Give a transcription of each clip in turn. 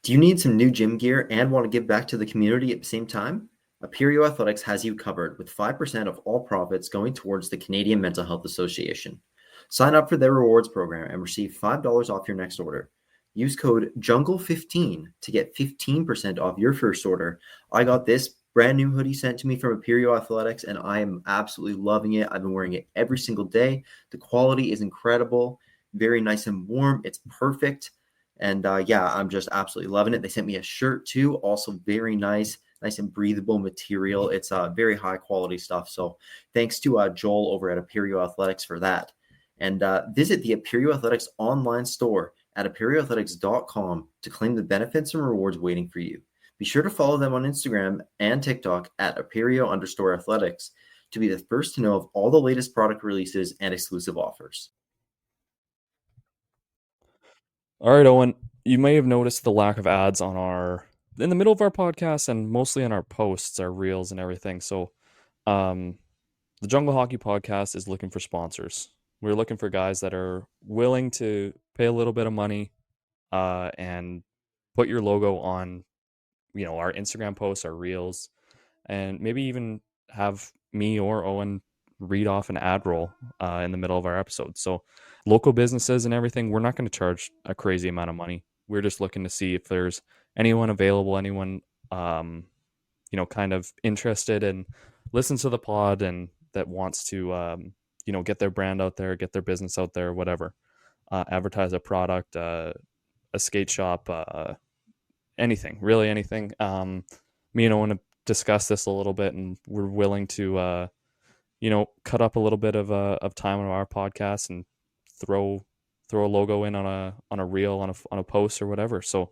Do you need some new gym gear and want to give back to the community at the same time? Aperio Athletics has you covered with 5% of all profits going towards the Canadian Mental Health Association. Sign up for their rewards program and receive $5 off your next order. Use code JUNGLE15 to get 15% off your first order. I got this brand new hoodie sent to me from Aperio Athletics and I am absolutely loving it. I've been wearing it every single day. The quality is incredible, very nice and warm. It's perfect. And I'm just absolutely loving it. They sent me a shirt too, also very nice and breathable material. It's very high quality stuff. So thanks to Joel over at Aperio Athletics for that. And visit the Aperio Athletics online store at aperioathletics.com to claim the benefits and rewards waiting for you. Be sure to follow them on Instagram and TikTok at Aperio_athletics to be the first to know of all the latest product releases and exclusive offers. All right, Owen, you may have noticed the lack of ads in the middle of our podcast and mostly on our posts, our reels and everything. So the Jungle Hockey Podcast is looking for sponsors. We're looking for guys that are willing to pay a little bit of money and put your logo on, our Instagram posts, our reels, and maybe even have me or Owen read off an ad roll in the middle of our episode. So local businesses and everything, we're not going to charge a crazy amount of money. We're just looking to see if there's anyone available, anyone, kind of interested and listens to the pod and that wants to, get their brand out there, get their business out there, whatever, advertise a product, a skate shop, anything, really anything. Me and Owen have discussed this a little bit and we're willing to, cut up a little bit of time on our podcast and throw a logo in on a reel, on a post or whatever. So,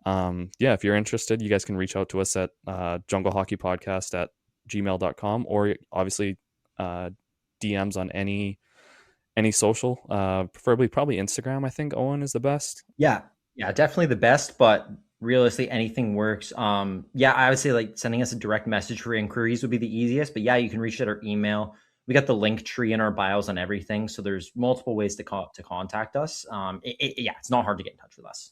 if you're interested, you guys can reach out to us at junglehockeypodcast@gmail.com or obviously DMs on any social, preferably probably Instagram. I think Owen is the best. Yeah, definitely the best, but realistically anything works. I would say like sending us a direct message for inquiries would be the easiest, but you can reach at our email. We got the link tree in our bios on everything, so there's multiple ways to contact us. It's not hard to get in touch with us.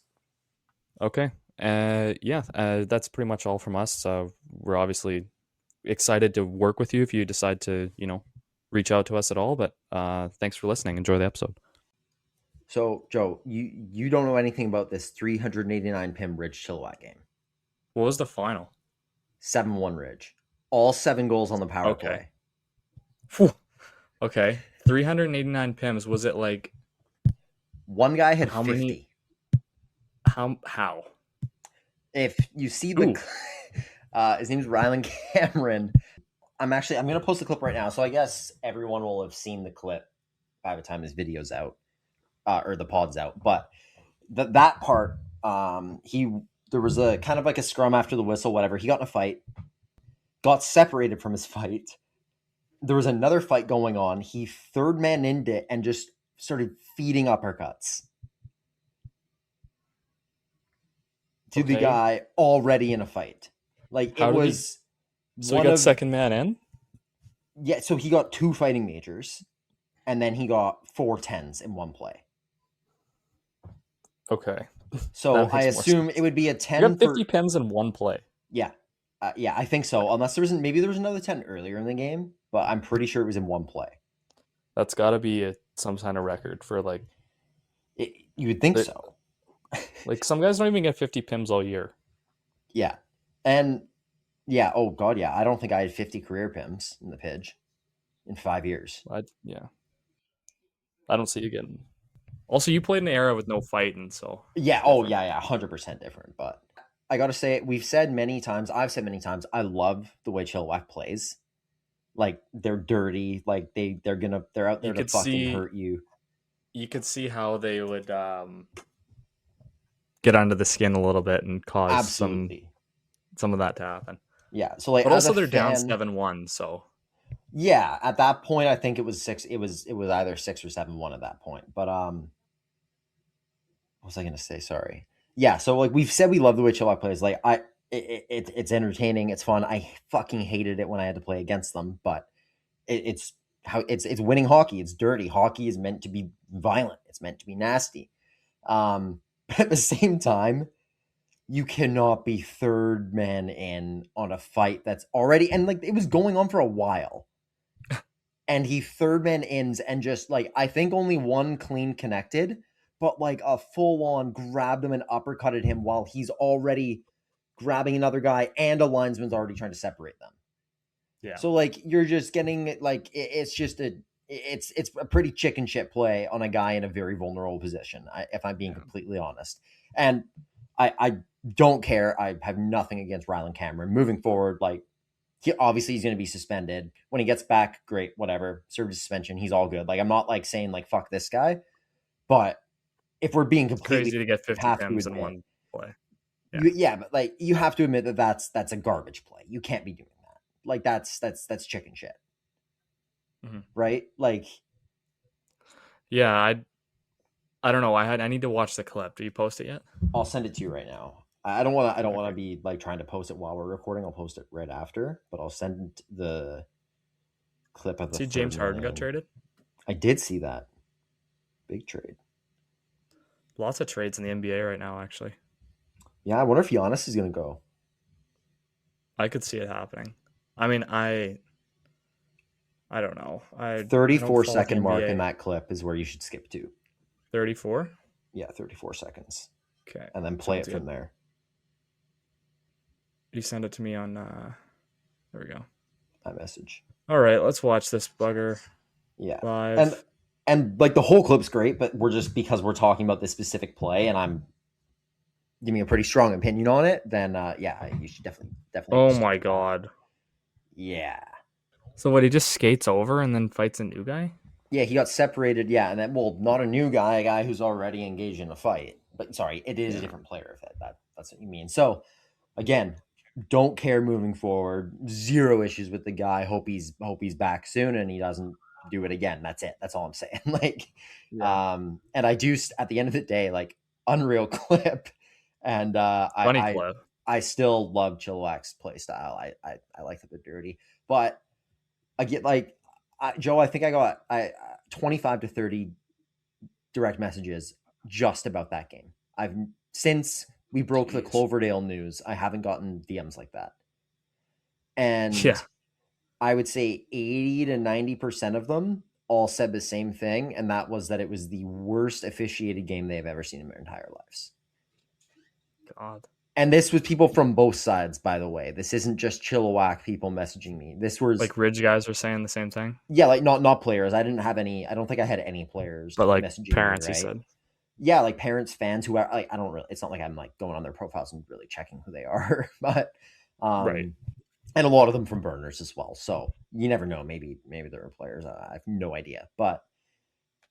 Okay. That's pretty much all from us. We're obviously excited to work with you if you decide to, reach out to us at all, but thanks for listening. Enjoy the episode. So, Joe, you don't know anything about this 389 PIM Ridge Chilliwack game. What was the final? 7-1 Ridge. All 7 goals on the power play. Whew. Okay. 389 PIMs. Was it like... One guy had 50. How? If you see the... his name's Rylan Cameron. I'm going to post the clip right now. So I guess everyone will have seen the clip by the time this video's out. Or the pod's out, but that part, there was a kind of like a scrum after the whistle, whatever. He got in a fight, got separated from his fight. There was another fight going on. He third man into it and just started feeding uppercuts to the guy already in a fight. Like so he got second man in? Yeah, so he got 2 fighting majors, and then he got 4 10s in one play. Okay. So I assume it would be a 10. You got 50 PIMs in one play. Yeah. I think so. Unless there was another 10 earlier in the game, but I'm pretty sure it was in one play. That's got to be some kind of record for like... You would think so. Like some guys don't even get 50 PIMs all year. Yeah. And oh God, yeah. I don't think I had 50 career PIMs in the PIJ in 5 years. I don't see you getting... Also, you played in an era with no fighting, so... Yeah, oh, yeah, 100% different. But I got to say, I've said many times, I love the way Chilliwack plays. Like, they're dirty. Like, they're out there to fucking hurt you. You could see how they would get under the skin a little bit and cause some of that to happen. Yeah, so like... But also, they're down 7-1, so... Yeah, at that point, I think it was 6. It was either 6 or 7-1 at that point. But what was I going to say? Sorry. Yeah, so like we've said, we love the way Chilliwack plays. Like it's entertaining, it's fun. I fucking hated it when I had to play against them, but it's winning hockey. It's dirty. Hockey is meant to be violent. It's meant to be nasty. But at the same time, you cannot be third man in on a fight that's already, and like it was going on for a while. And he third man ins and just like, I think only one clean connected, but like a full on grabbed him and uppercutted him while he's already grabbing another guy and a linesman's already trying to separate them. Yeah. So like you're just getting like it's just it's a pretty chicken shit play on a guy in a very vulnerable position, if I'm being completely honest. And I don't care. I have nothing against Ryland Cameron moving forward. Like he's going to be suspended when he gets back. Great, whatever. Served his suspension. He's all good. Like I'm not like saying like fuck this guy, but if we're being completely Crazy to get 50 have to M's in admit, one play. but like you have to admit that that's a garbage play. You can't be doing that. Like that's chicken shit, right? Like, yeah, I don't know. I need to watch the clip. Do you post it yet? I'll send it to you right now. I don't want to be like trying to post it while we're recording. I'll post it right after, but I'll send the clip of the. See, James Harden got traded. I did see that. Big trade. Lots of trades in the NBA right now, actually. Yeah, I wonder if Giannis is going to go. I could see it happening. I mean, I don't know. 34-second mark in that clip is where you should skip to. 34? Yeah, 34 seconds. Okay. And then play it from there. You send it to me on there we go. That message. All right, let's watch this bugger. Yeah. Live. And like the whole clip's great, but we're just because we're talking about this specific play and I'm giving a pretty strong opinion on it, then yeah, you should definitely. Oh my god. Yeah. So what? He just skates over and then fights a new guy? Yeah, he got separated. Yeah, and then not a new guy, a guy who's already engaged in a fight. But sorry, it is a different player. If that's what you mean. So again, don't care moving forward. Zero issues with the guy. Hope he's back soon and he doesn't do it again. That's it. That's all I'm saying. Like, and I do at the end of the day, like unreal clip. And funny clip. I still love Chilliwack's play style. I like that they're dirty, but I get like Joe. I think I got 25 to 30 direct messages just about that game. Since we broke the Cloverdale news, I haven't gotten DMs like that. And I would say 80 to 90% of them all said the same thing, and that was that it was the worst officiated game they've ever seen in their entire lives. God. And this was people from both sides, by the way. This isn't just Chilliwack people messaging me. This was like Ridge guys were saying the same thing. Yeah, like not players. I didn't have any. I don't think I had any players. But like messaging parents, me, he right? said. Yeah, like parents, fans who are like I don't really. It's not like I'm like going on their profiles and really checking who they are, but right. And a lot of them from burners as well. So you never know. Maybe they're players. I have no idea, but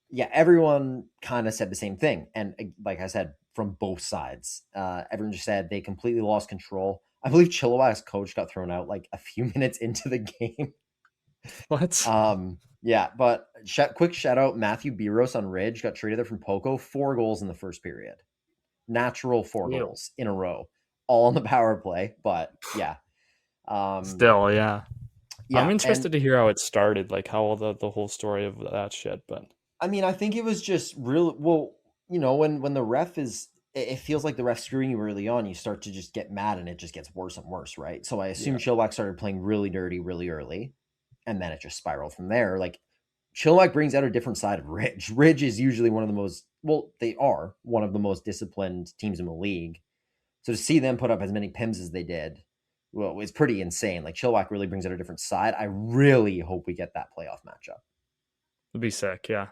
yeah, everyone kind of said the same thing. And like I said, from both sides, everyone just said they completely lost control. I believe Chilliwack's coach got thrown out like a few minutes into the game. What? Yeah, but quick shout out Matthew Biros on Ridge got traded there from Poco. 4 goals in the first period. Natural 4 goals in a row, all on the power play. But yeah, still, yeah. I'm interested to hear how it started, like how the whole story of that shit. But I mean, I think it was just real. Well, you know, when the ref is, it feels like the ref screwing you early on. You start to just get mad, and it just gets worse and worse, right? So I assume Chilliwack started playing really dirty, really early, and then it just spiraled from there. Like Chilliwack brings out a different side of Ridge. Ridge is usually one of the most, well, they are one of the most disciplined teams in the league. So to see them put up as many PIMs as they did, well, it's pretty insane. Like Chilliwack really brings out a different side. I really hope we get that playoff matchup. It'd be sick, yeah.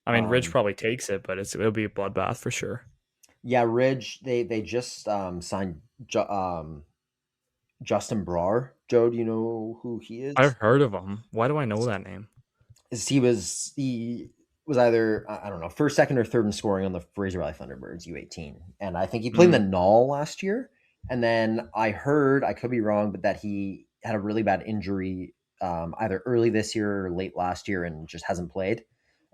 I mean, Ridge probably takes it, but it'll be a bloodbath for sure. Yeah, Ridge, they just signed Justin Brar. Joe, do you know who he is? I've heard of him. Why do I know that name? He was either, I don't know, first, second, or third in scoring on the Fraser Valley Thunderbirds U18. And I think he played in the Null last year. And then I heard, I could be wrong, but that he had a really bad injury either early this year or late last year and just hasn't played.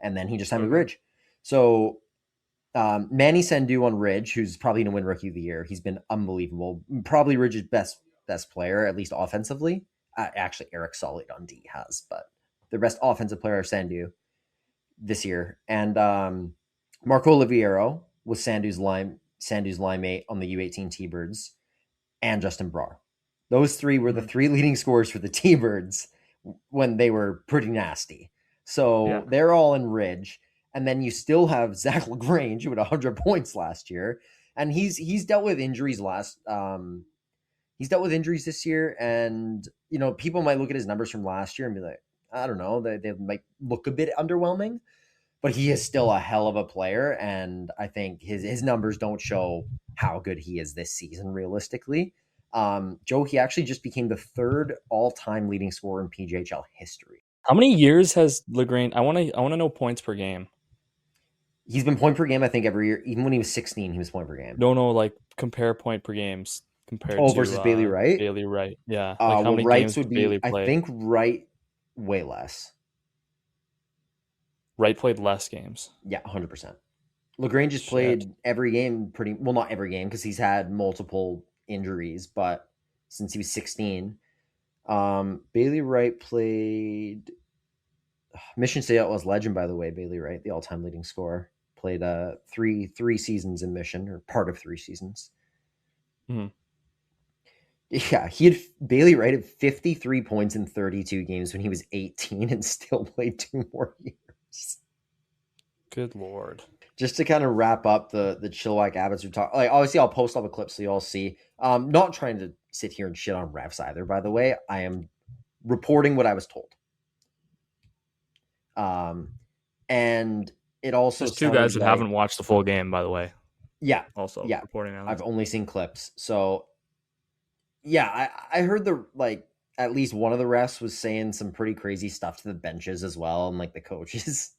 And then he just signed with Ridge. So Manny Sandu on Ridge, who's probably going to win Rookie of the Year. He's been unbelievable. Probably Ridge's best player, at least offensively. Actually, Eric Solid on D has, but the best offensive player is Sandu this year. And Marco Oliviero was Sandu's Sandus Limate on the U18 T-Birds, and Justin Brar. Those three were the three leading scorers for the T-Birds when they were pretty nasty. So they're all in Ridge. And then you still have Zach LaGrange, who had 100 points last year. And he's dealt with injuries he's dealt with injuries this year. And, people might look at his numbers from last year and be like, I don't know, they might look a bit underwhelming. But he is still a hell of a player. And I think his numbers don't show how good he is this season, realistically. Joe, he actually just became the third all-time leading scorer in PJHL history. How many years has LaGrange? I want to know points per game. He's been point per game, I think, every year. Even when he was 16, he was point per game. No, like compare point per games compared to versus Bailey Wright. Bailey Wright, yeah. Like how many Wrights games would be? Bailey play? I think Wright way less. Wright played less games. Yeah, 100%. LaGrange has played every game not every game because he's had multiple injuries, but since he was 16, Bailey Wright played Mission State Outlaws legend, by the way. Bailey Wright, the all-time leading scorer, played three seasons in Mission, or part of 3 seasons. Mm-hmm. Yeah, Bailey Wright had 53 points in 32 games when he was 18 and still played 2 more years. Good Lord. Just to kind of wrap up the Chilliwack Abbots, obviously I'll post all the clips so you all see. Not trying to sit here and shit on refs either, by the way. I am reporting what I was told. And it also there's 2 guys that haven't watched the full game, by the way. Yeah. Also reporting on I've only seen clips. So yeah, I heard at least one of the refs was saying some pretty crazy stuff to the benches as well, and the coaches.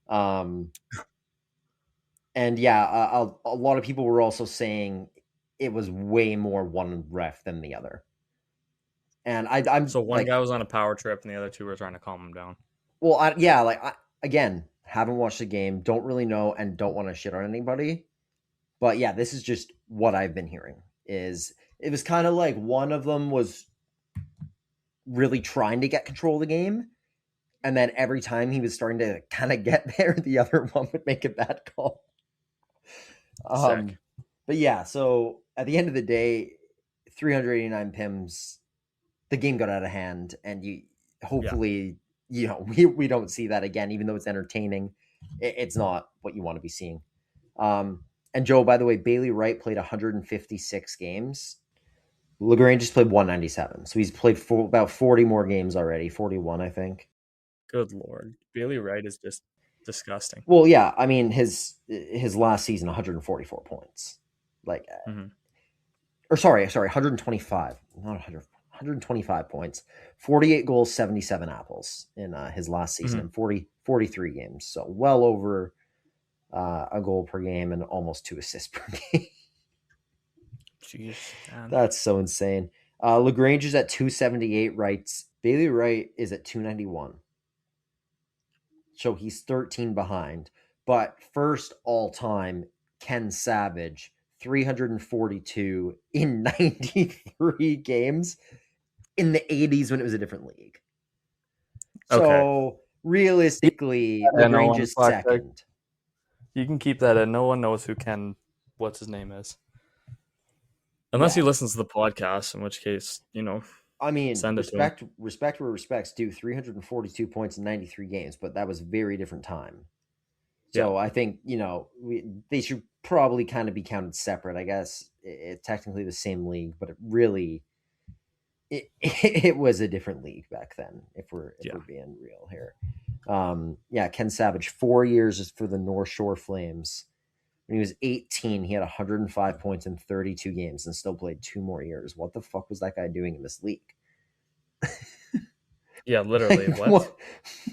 And yeah, a lot of people were also saying it was way more one ref than the other. And I'm so one guy was on a power trip and the other 2 were trying to calm him down. Well, again, haven't watched the game, don't really know, and don't want to shit on anybody. But yeah, this is just what I've been hearing. It was kind of like one of them was really trying to get control of the game, and then every time he was starting to kind of get there, the other one would make a bad call. But yeah, so at the end of the day, 389 PIMs, the game got out of hand, and hopefully we don't see that again, even though it's entertaining. It's not what you want to be seeing. And Joe, by the way, Bailey Wright played 156 games. LaGrange just played 197. So he's played about 40 more games already, 41, I think. Good Lord. Bailey Wright is just disgusting. Well, yeah, I mean, his last season, 144 points. Or sorry, 125. Not 100. 125 points, 48 goals, 77 apples in his last season in 43 games. So well over a goal per game and almost 2 assists per game. Jeez, man. That's so insane. LaGrange is at 278 Wrights. Bailey Wright is at 291. So he's 13 behind. But first all time, Ken Savage, 342 in 93 games. In the 80s when it was a different league. So realistically, LaGrange is second. You can keep that in. No one knows what's his name is. Unless he listens to the podcast, in which case, I mean, send it respect where respect's due. 342 points in 93 games, but that was a very different time. So I think, they should probably kind of be counted separate. I guess it's technically the same league, but it really... It was a different league back then, if we're being real here. Ken Savage, 4 years for the North Shore Flames. When he was 18, he had 105 points in 32 games and still played 2 more years. What the fuck was that guy doing in this league? Yeah, literally.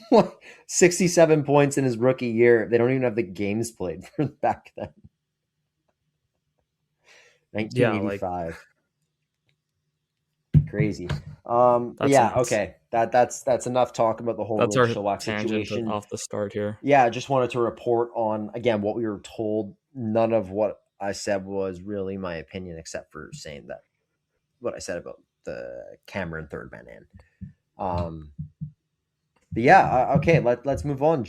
What? 67 points in his rookie year. They don't even have the games played for back then. 1985. Crazy. Okay. That's enough talk about the whole Chilliwack situation. Off the start here. Yeah, I just wanted to report on again what we were told. None of what I said was really my opinion, except for saying that what I said about the Cameron third man in. Okay. Let's move on.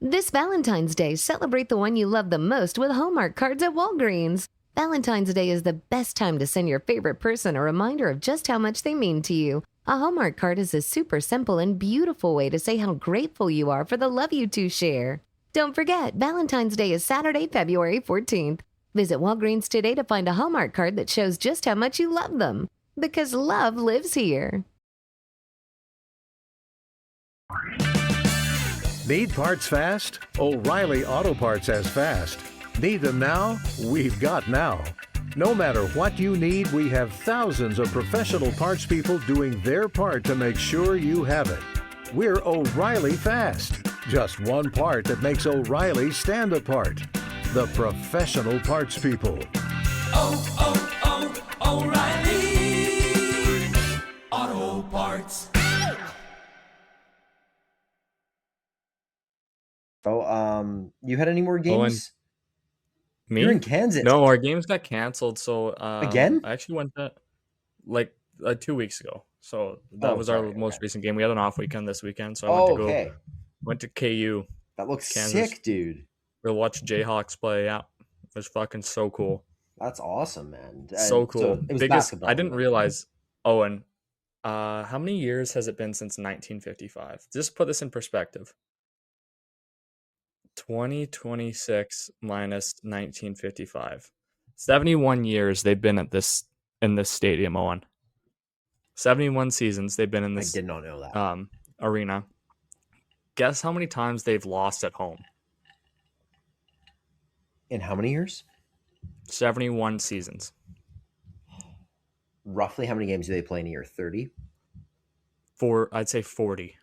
This Valentine's Day, celebrate the one you love the most with Hallmark cards at Walgreens. Valentine's Day is the best time to send your favorite person a reminder of just how much they mean to you. A Hallmark card is a super simple and beautiful way to say how grateful you are for the love you two share. Don't forget, Valentine's Day is Saturday, February 14th. Visit Walgreens today to find a Hallmark card that shows just how much you love them. Because love lives here. Need parts fast? O'Reilly Auto Parts has fast. Need them now? We've got now. No matter what you need, we have thousands of professional parts people doing their part to make sure you have it. We're O'Reilly Fast. Just one part that makes O'Reilly stand apart. The professional parts people. O'Reilly Auto Parts. You had any more games? Owen, me? You're in Kansas. No, our games got canceled. So Again? I actually went to like 2 weeks ago. So that was our most recent game. We had an off weekend this weekend, so I went to KU. That looks Kansas. sick, dude. We'll watch Jayhawks play. Yeah, it was fucking so cool. That's awesome, man. So cool. So it was basketball. I didn't realize, Owen. How many years has it been since 1955? Just put this in perspective. 2026 minus 1955. 71 years they've been in this stadium, Owen. 71 seasons they've been in this. I did not know that. Arena. Guess how many times they've lost at home? In how many years? 71 seasons. Roughly how many games do they play in a year? 30? I'd say 40.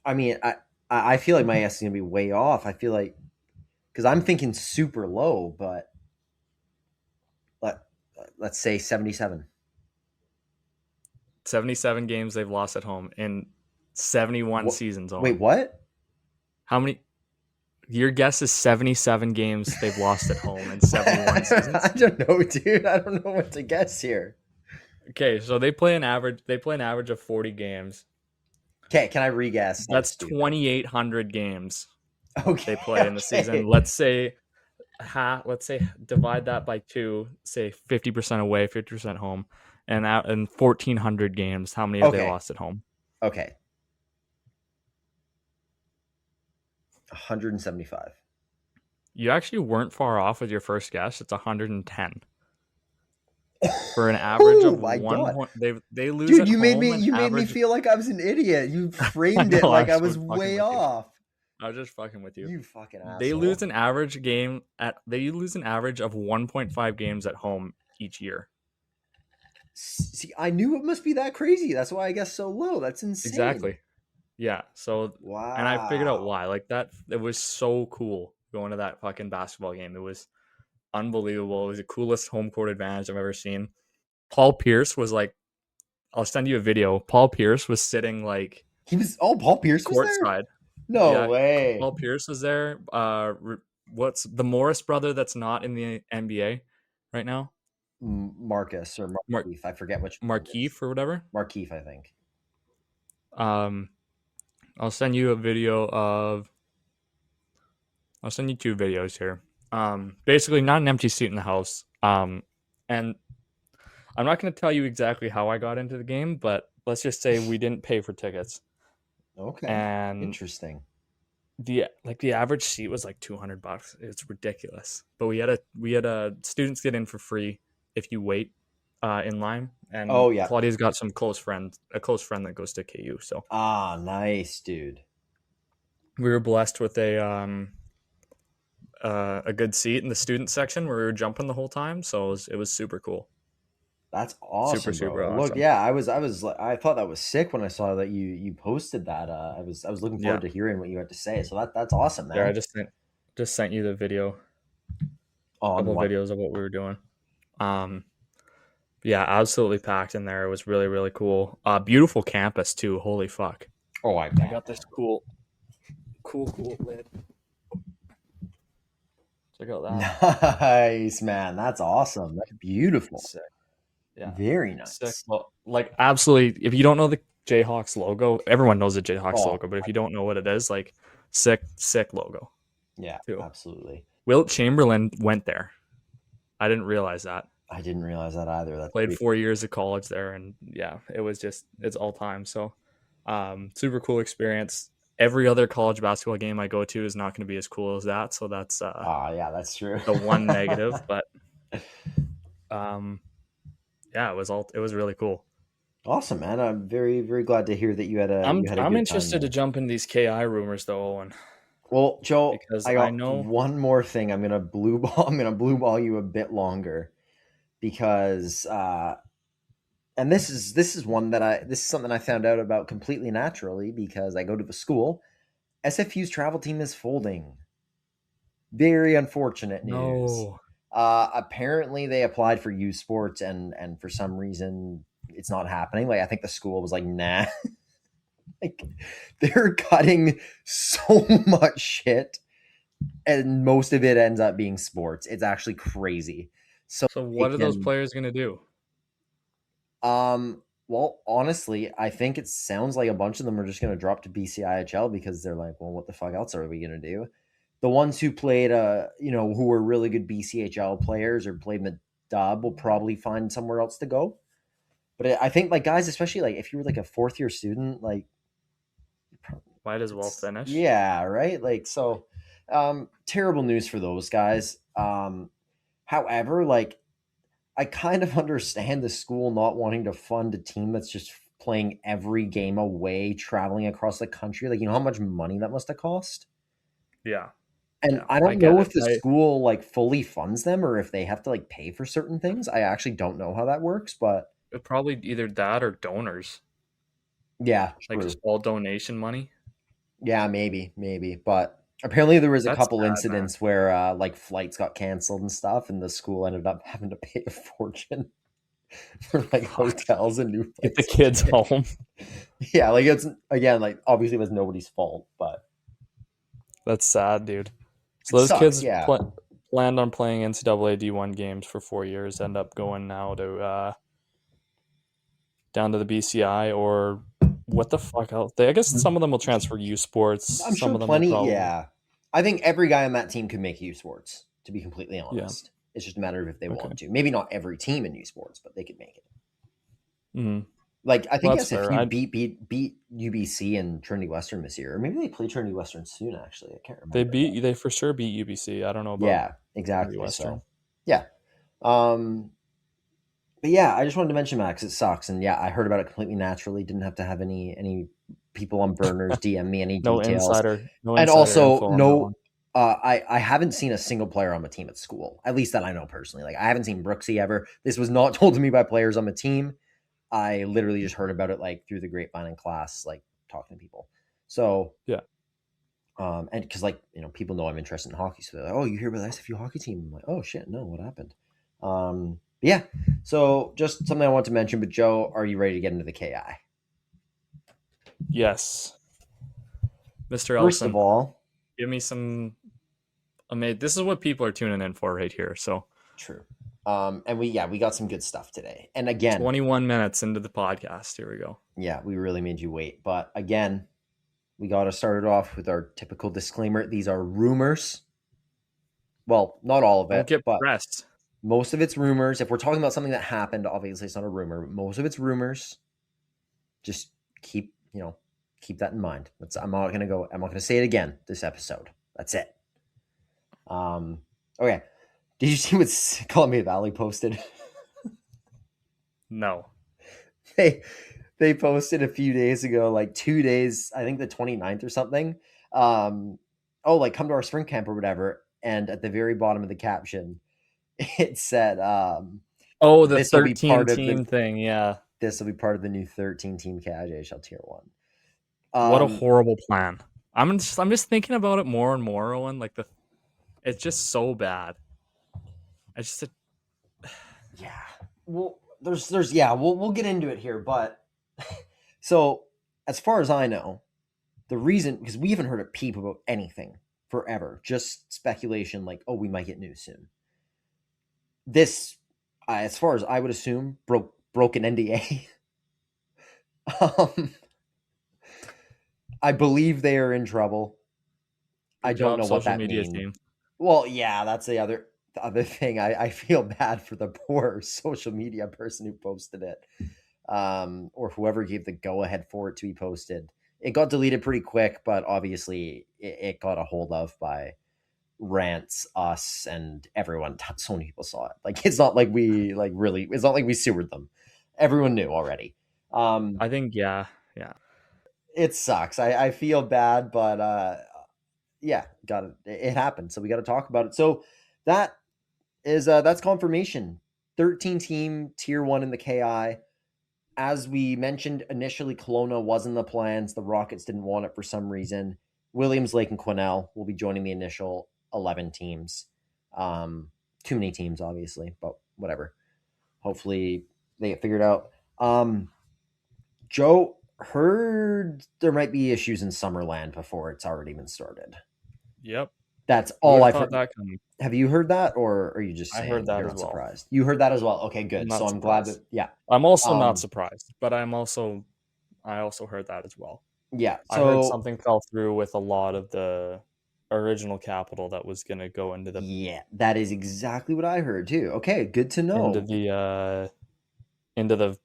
I mean, I feel like my guess is going to be way off. I feel like, because I'm thinking super low, but let's say 77. 77 games they've lost at home in 71 seasons. Wait, what? How many? Your guess is 77 games they've lost at home in 71 seasons? I don't know, dude. I don't know what to guess here. Okay, so they play an average of 40 games. Okay, can I re-guess? That's 2,800 games they play in the season. Let's say divide that by 2, say 50% away, 50% home, and 1,400 games. How many have they lost at home? Okay. 175. You actually weren't far off with your first guess. It's 110. For an average of 1 point, they lose. Dude, you made me feel like I was an idiot. You framed it like I was way off. I was just fucking with you. You fucking asshole. They lose an average of 1.5 games at home each year. See, I knew it must be that crazy. That's why I guess so low. That's insane. Exactly. Yeah. So wow. And I figured out why. Like that, it was so cool going to that fucking basketball game. It was unbelievable. It was the coolest home court advantage I've ever seen. Paul Pierce was like, I'll send you a video. Paul Pierce was sitting like Paul Pierce was courtside. No way. Paul Pierce was there. What's the Morris brother that's not in the NBA right now? Marcus or Markeith. I forget which. Markeith or whatever. Markeith, I think. I'll send you a video of. I'll send you 2 videos here. Basically not an empty seat in the house. And I'm not going to tell you exactly how I got into the game, but let's just say we didn't pay for tickets. Okay. And interesting. The average seat was like $200. It's ridiculous. But we had students get in for free if you wait in line. And Claudia's got a close friend that goes to KU. So nice, dude. We were blessed with a good seat in the student section where we were jumping the whole time. So it was super cool. That's awesome. Super awesome. Look, yeah, I thought that was sick when I saw that you posted that. I was looking forward to hearing what you had to say. So that's awesome, man. Yeah, I just sent you the video. A couple videos of what we were doing. Yeah, absolutely packed in there. It was really, really cool. Beautiful campus too. Holy fuck. Oh, I got this cool lid. Check out that. Nice, man. That's awesome. That's beautiful. Sick. Yeah. Very nice. Sick. Well, like absolutely. If you don't know Jayhawks logo. Everyone knows the Jayhawks Oh, logo, but if you don't know what it is, like sick logo. Yeah, too. absolutely. Wilt Chamberlain went there. I didn't realize that. I didn't realize that either. That's Played pretty 4 years of college there, and yeah, it's all time. So, super cool experience. Every other college basketball game I go to is not going to be as cool as that. So that's yeah, that's true. the one negative, but yeah, it was really cool. Awesome, man. I'm very, very glad to hear that you had a. I'm you had a I'm good interested time to jump in these KI rumors though, Owen. Well, Joe, because I got I know- one more thing. I'm gonna blue ball you a bit longer because and this is one that this is something I found out about completely naturally because I go to the school. SFU's travel team is folding. Very unfortunate news. No. Apparently they applied for U Sports and for some reason it's not happening. Like I think the school was like, nah. Like they're cutting so much shit and most of it ends up being sports. It's actually crazy. So what are those players going to do? Well, honestly, I think it sounds like a bunch of them are just going to drop to BCIHL because they're like, well, what the fuck else are we going to do? The ones who played, who were really good BCHL players or played in the dub will probably find somewhere else to go. But I think, like, guys, especially like if you were like a fourth year student, like, might as well finish. Yeah, right. Like, so, terrible news for those guys. However, like, I kind of understand the school not wanting to fund a team that's just playing every game away, traveling across the country. Like, you know how much money that must have cost? Yeah. And Yeah, I don't know if the school like fully funds them or if they have to like pay for certain things. I actually don't know how that works, but probably either that or donors. Yeah, like true. just all donation money. Yeah, maybe. But apparently there was a couple sad, incidents where like flights got canceled and stuff, and the school ended up having to pay a fortune for like hotels and new Get the kids home. Yeah, like it's again like obviously it was nobody's fault, but that's sad, dude. So those kids planned on playing NCAA D1 games for 4 years, end up going now to down to the BCI or what the fuck else? I guess some of them will transfer U Sports. I'm sure plenty. Yeah, I think every guy on that team could make U Sports. To be completely honest, it's just a matter of if they want to. Maybe not every team in U Sports, but they could make it. Mm-hmm. Like I think SFU beat UBC and Trinity Western this year, or maybe they play Trinity Western soon. Actually, I can't remember. They for sure beat UBC. I don't know about exactly Western. So, yeah, but yeah, I just wanted to mention Max. It sucks, and yeah, I heard about it completely naturally. Didn't have to have any people on burners DM me any details. No and also no. I haven't seen a single player on the team at school, at least that I know personally. Like I haven't seen Brooksy ever. This was not told to me by players on the team. I literally just heard about it like through the grapevine in class, like talking to people. So yeah, and because like people know I'm interested in hockey, so they're like, "Oh, you hear about the SFU hockey team?" I'm like, "Oh shit, no, what happened?" Yeah, so just something I want to mention. But Joe, are you ready to get into the KI? Yes, Mr. Elson. First of all, give me some. This is what people are tuning in for right here. So true. And we got some good stuff today. And again, 21 minutes into the podcast. Here we go. Yeah, we really made you wait. But again, we got to start it off with our typical disclaimer. These are rumors. Well, not all of it. Don't get but pressed. Most of it's rumors. If we're talking about something that happened, obviously it's not a rumor. Most of it's rumors. Just keep that in mind. I'm not gonna say it again this episode. That's it. Okay. Did you see what Columbia Valley posted? No. They posted a few days ago, like 2 days, I think the 29th or something. Like come to our spring camp or whatever. And at the very bottom of the caption, it said, the 13 team thing. Yeah. This will be part of the new 13 team KIJHL Tier 1. What a horrible plan. I'm just thinking about it more and more, Owen. Like it's just so bad. Yeah. Well, we'll get into it here, but so as far as I know, the reason, because we haven't heard a peep about anything forever, just speculation like, oh, we might get news soon. This, as far as I would assume, broke an NDA. Um, I believe they are in trouble. I Good don't job, know what social that media means. team. Well, yeah, that's the other thing. I feel bad for the poor social media person who posted it, or whoever gave the go ahead for it to be posted. It got deleted pretty quick, but obviously it got a hold of by rants, us, and everyone. So many people saw it. Like it's not like we like really. It's not like we sewered them. Everyone knew already. I think, yeah. It sucks. I feel bad, but yeah, got it. It happened, so we got to talk about it. So that is that's confirmation. 13 team tier 1 in the KI. As we mentioned initially, Kelowna was in the plans. The Rockets didn't want it for some reason. Williams Lake and Quesnel will be joining the initial 11 teams. Too many teams, obviously, but whatever. Hopefully they get figured out. Joe, heard there might be issues in Summerland before it's already been started. Yep. That's Who all would've I've thought heard. that coming? Have you heard that, or are you just I saying heard that you're as not well. surprised? You heard that as well. Okay, I'm good. not So I'm glad surprised. that, yeah. I'm also Um, not surprised, but I also heard that as well. Yeah. I heard So, something fell through with a lot of the original capital that was going to go into the yeah, that is exactly what I heard too. Okay, good to know. into the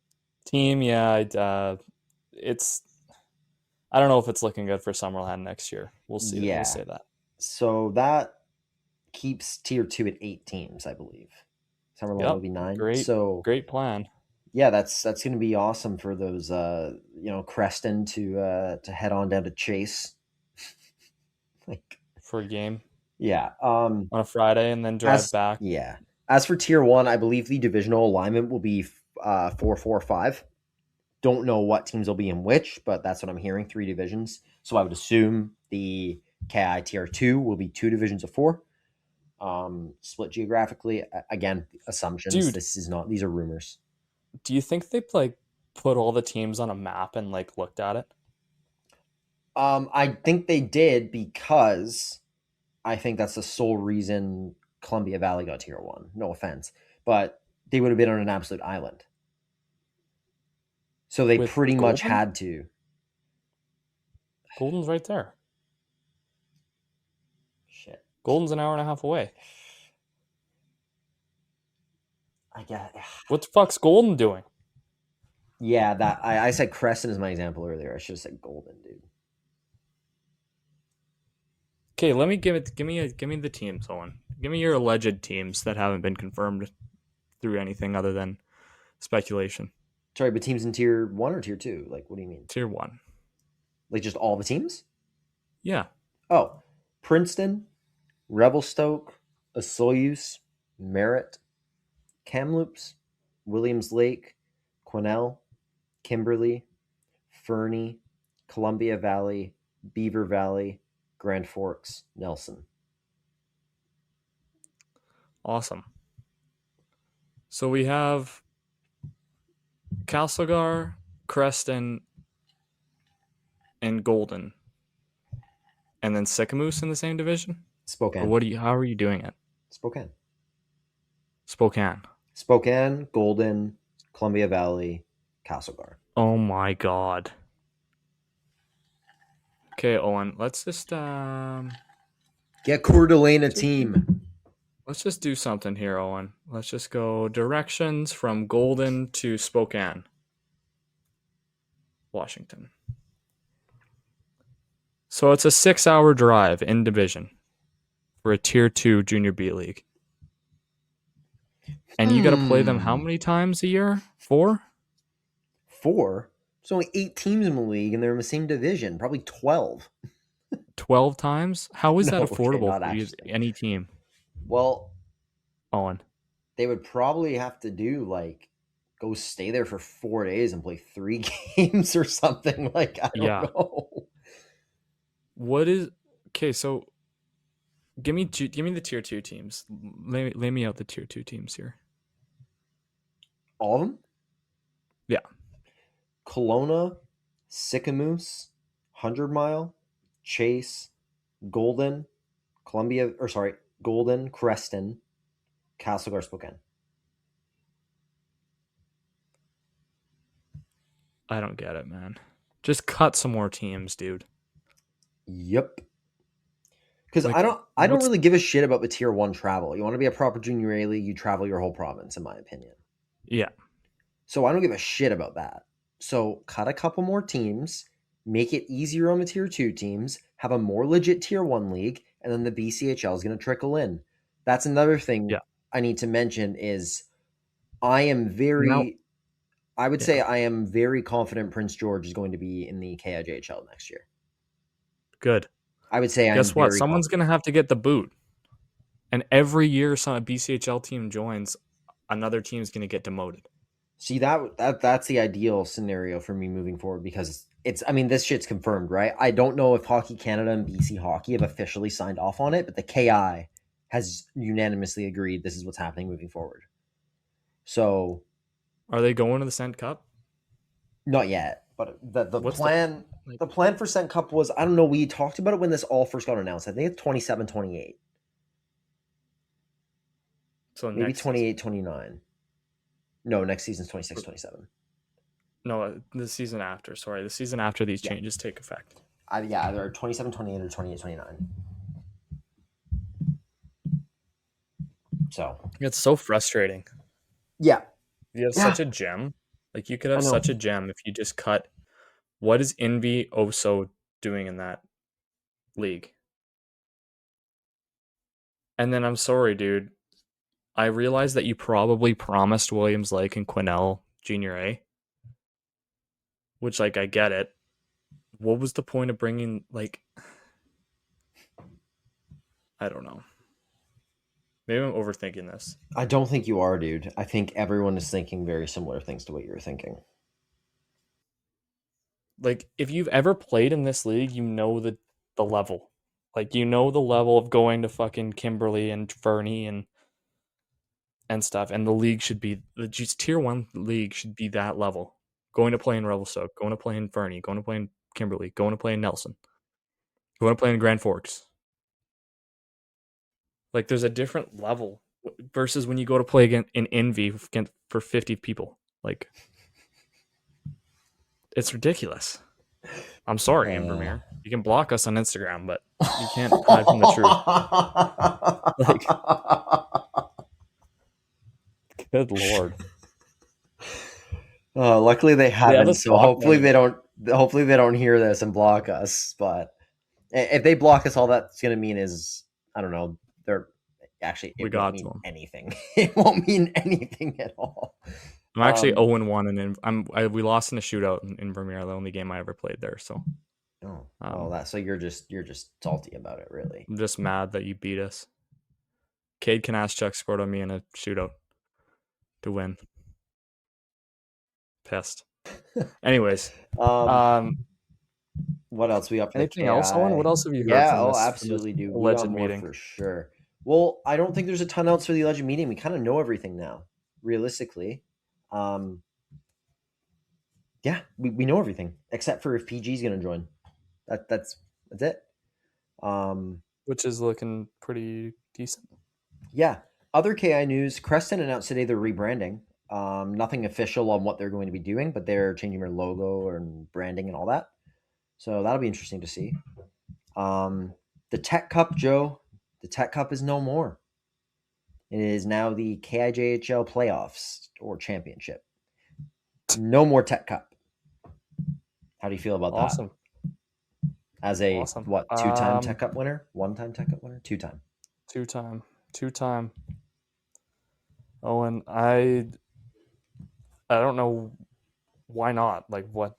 team. Yeah, it's I don't know if it's looking good for Summerland next year. We'll see. Yeah. We'll say that. So that keeps tier 2 at 8 teams, I believe. Summerland Yep. will be 9. Great. So Great plan. yeah, that's going to be awesome for those Creston to head on down to Chase. Like, For a game yeah. on a Friday and then drive back. Yeah. As for tier 1, I believe the divisional alignment will be 4-4-5. Don't know what teams will be in which, but that's what I'm hearing. 3 divisions. So I would assume the KI tier 2 will be 2 divisions of 4, split geographically. Again, assumptions. Dude. These are rumors. Do you think they put all the teams on a map and looked at it? I think they did, because I think that's the sole reason Columbia Valley got tier 1. No offense, but they would have been on an absolute island. So they With pretty much Golden? had to. Golden's right there. Shit. Golden's an hour and a half away. I get. What the fuck's Golden doing? Yeah, that I said Creston is my example earlier. I should have said Golden, dude. Okay, let me give me the teams, Owen. Give me your alleged teams that haven't been confirmed through anything other than speculation. Sorry, but teams in tier 1 or tier 2? Like, what do you mean? Tier 1. Like, just all the teams? Yeah. Oh, Princeton, Revelstoke, Osoyoos, Merritt, Kamloops, Williams Lake, Quesnel, Kimberley, Fernie, Columbia Valley, Beaver Valley, Grand Forks, Nelson. Awesome. So we have Castlegar, Creston, and Golden, and then Sycamoose in the same division. Spokane. Or how are you doing it? Spokane. Spokane, Golden, Columbia Valley, Castlegar. Oh my god. Okay, Owen, let's just get Coeur d'Alene a team. Let's just do something here, Owen. Let's just go directions from Golden to Spokane, Washington. So it's a 6-hour drive in division for a tier 2 junior B league. And you got to play them how many times a year? 4? 4? There's only 8 teams in the league, and they're in the same division. Probably 12. 12 times? How is that affordable not for actually. any team? Well, Owen, they would probably have to do go stay there for 4 days and play 3 games or something. I don't know. What is okay? So, give me the tier 2 teams. Lay me out the tier 2 teams here. All of them? Yeah. Kelowna, Sycamoose, 100 Mile, Chase, Golden, Golden, Creston, Castlegar, Spokane. I don't get it, man. Just cut some more teams, dude. Yep. Because Like, I don't really give a shit about the tier 1 travel. You want to be a proper junior A league, you travel your whole province, in my opinion. Yeah. So I don't give a shit about that. So cut a couple more teams, make it easier on the tier 2 teams, have a more legit tier 1 league, and then the BCHL is going to trickle in. That's another thing I need to mention is I am very, I would say I am very confident Prince George is going to be in the KIJHL next year. Good. I would say Guess I'm what? very Someone's going to have to get the boot. And every year a BCHL team joins, another team's going to get demoted. See, that's the ideal scenario for me moving forward because this shit's confirmed, right? I don't know if Hockey Canada and BC Hockey have officially signed off on it, but the KI has unanimously agreed this is what's happening moving forward. So, are they going to the Cent Cup? Not yet, but the plan for Cent Cup was, I don't know, we talked about it when this all first got announced. I think it's 27, 28. So maybe 28, 29. No, next season's 26, 27. No, the season after. Sorry, the season after these changes take effect. Either 27, 28 or 28, 29. So it's so frustrating. Yeah. You have such a gem. Like, you could have such a gem if you just cut. What is Envy Oso doing in that league? And then I'm sorry, dude. I realize that you probably promised Williams Lake and Quesnel Junior A, which, like, I get it. What was the point of bringing, like, I don't know. Maybe I'm overthinking this. I don't think you are, dude. I think everyone is thinking very similar things to what you're thinking. Like, if you've ever played in this league, you know the level. Like, you know the level of going to fucking Kimberley and Fernie and stuff. And the league should be, the tier 1 league should be that level. Going to play in Revelstoke, going to play in Fernie, going to play in Kimberley, going to play in Nelson, going to play in Grand Forks. Like, there's a different level versus when you go to play again in Envy for 50 people. Like, it's ridiculous. I'm sorry, Invermere. You can block us on Instagram, but you can't hide from the truth. Like, good Lord. Luckily they haven't, so hopefully they don't hear this and block us. But if they block us, all that's going to mean is, I don't know, it won't mean anything. It won't mean anything at all. I'm actually 0-1, and we lost in a shootout in Vermeer, the only game I ever played there. So, so you're just salty about it, really. I'm just mad that you beat us. Cade Kanaschuk scored on me in a shootout to win. Pissed. Anyways, what else we up for? Anything else, Owen? What else have you heard? Yeah, from this, absolutely, from this dude. Alleged meeting for sure. Well, I don't think there's a ton else for the alleged meeting. We kind of know everything now, realistically. Yeah, we know everything except for if PG is going to join. That's it. Which is looking pretty decent. Yeah. Other KI news: Creston announced today they're rebranding. Nothing official on what they're going to be doing, but they're changing their logo and branding and all that. So that'll be interesting to see. The Tech Cup, Joe. The Tech Cup is no more. It is now the KIJHL playoffs or championship. No more Tech Cup. How do you feel about that? As a two-time Tech Cup winner? One-time Tech Cup winner? Two-time. Two-time. Owen, I don't know why not. Like, what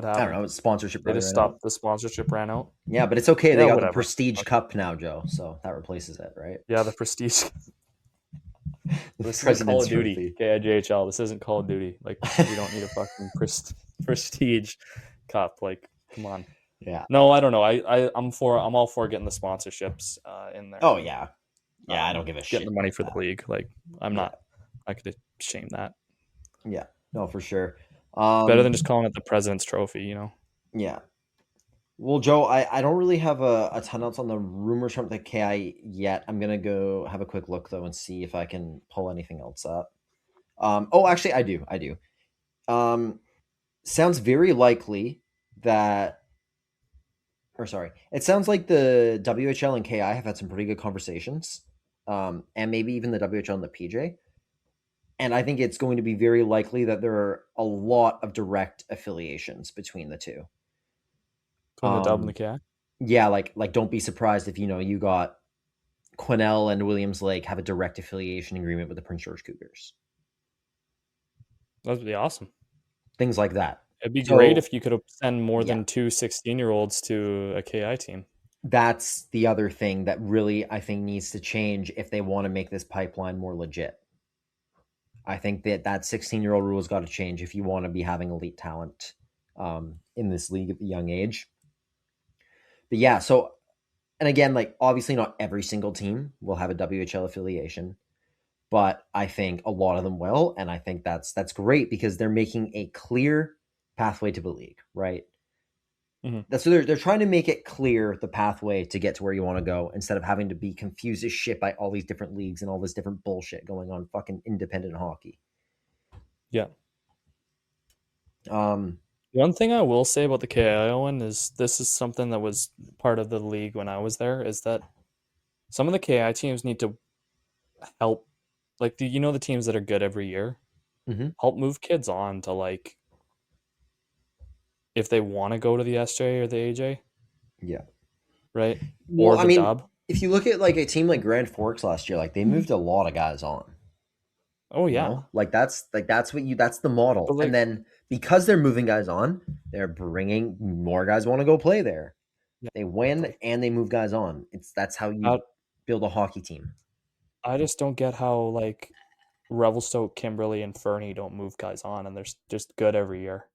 happened? I don't know. It's sponsorship. They just stopped. The sponsorship ran out. Yeah, but it's okay. They got the Prestige Cup now, Joe. So that replaces it, right? Yeah, the Prestige. This is Call of Duty. KIJHL. This isn't Call of Duty. Like, we don't need a fucking Prestige Cup. Like, come on. Yeah. No, I don't know. I'm all for getting the sponsorships in there. Oh yeah. Yeah, I don't give a shit. Getting the money for the league. Like, I'm not. I could shame that. Yeah. No, for sure. Better than just calling it the President's Trophy, you know? Yeah. Well, Joe, I don't really have a ton else on the rumors from the KI yet. I'm going to go have a quick look, though, and see if I can pull anything else up. Actually, I do. sounds very likely that, it sounds like the WHL and KI have had some pretty good conversations, and maybe even the WHL and the PJ. And I think it's going to be very likely that there are a lot of direct affiliations between the two. Between the dub and the KI? Yeah, like don't be surprised if you got Quesnel and Williams Lake have a direct affiliation agreement with the Prince George Cougars. That would be awesome. Things like that. It'd be great if you could send more than 2 16-year-olds to a KI team. That's the other thing that really I think needs to change if they want to make this pipeline more legit. I think that 16-year-old rule has got to change if you want to be having elite talent in this league at the young age. But yeah, so, and again, like obviously not every single team will have a WHL affiliation, but I think a lot of them will, and I think that's great because they're making a clear pathway to the league, right? Mm-hmm. That's so they're trying to make it clear the pathway to get to where you want to go instead of having to be confused as shit by all these different leagues and all this different bullshit going on fucking independent hockey. Yeah. One thing I will say about the KI, Owen, is this is something that was part of the league when I was there, is that some of the KI teams need to help, like, the teams that are good every year, help move kids on to, like, if they want to go to the SJ or the AJ. Yeah. Right? Well, or the dub. If you look at like a team like Grand Forks last year, like they moved a lot of guys on. Oh yeah. Like that's the model. Like, and then because they're moving guys on, they're bringing more guys want to go play there. Yeah, they win and they move guys on. That's how you build a hockey team. I just don't get how like Revelstoke, Kimberley, and Fernie don't move guys on, and they're just good every year.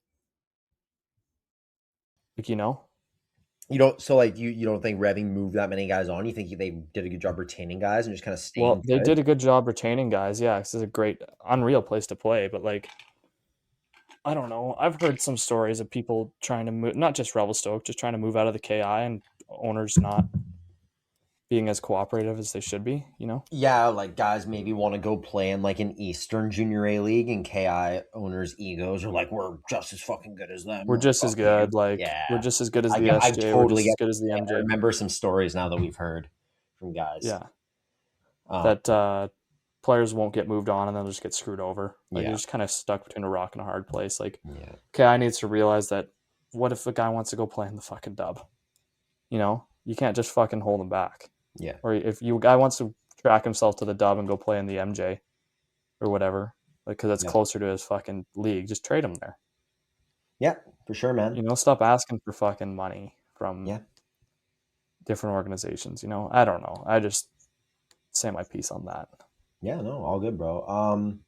Like, you don't think Revving moved that many guys on? You think they did a good job retaining guys and just kind of staying? Well, they did a good job retaining guys. Yeah, this is a great, unreal place to play. But like, I don't know. I've heard some stories of people trying to move, not just Revelstoke, just trying to move out of the KI and owners not being as cooperative as they should be, Yeah, like guys maybe want to go play in like an Eastern Junior A league, and KI owners' egos are like, we're just as fucking good as them. We're just as good. Like, we're just as good as the SJ. We're just as good as the MJ. I remember some stories now that we've heard from guys. Yeah. That players won't get moved on and then just get screwed over. Like, you're just kind of stuck between a rock and a hard place. Like, KI needs to realize that what if a guy wants to go play in the fucking dub? You can't just fucking hold him back. Yeah. Or if a guy wants to track himself to the dub and go play in the MJ or whatever, like, because that's closer to his fucking league, just trade him there. Yeah, for sure, man. Stop asking for fucking money from different organizations. I don't know. I just say my piece on that. Yeah, no, all good, bro.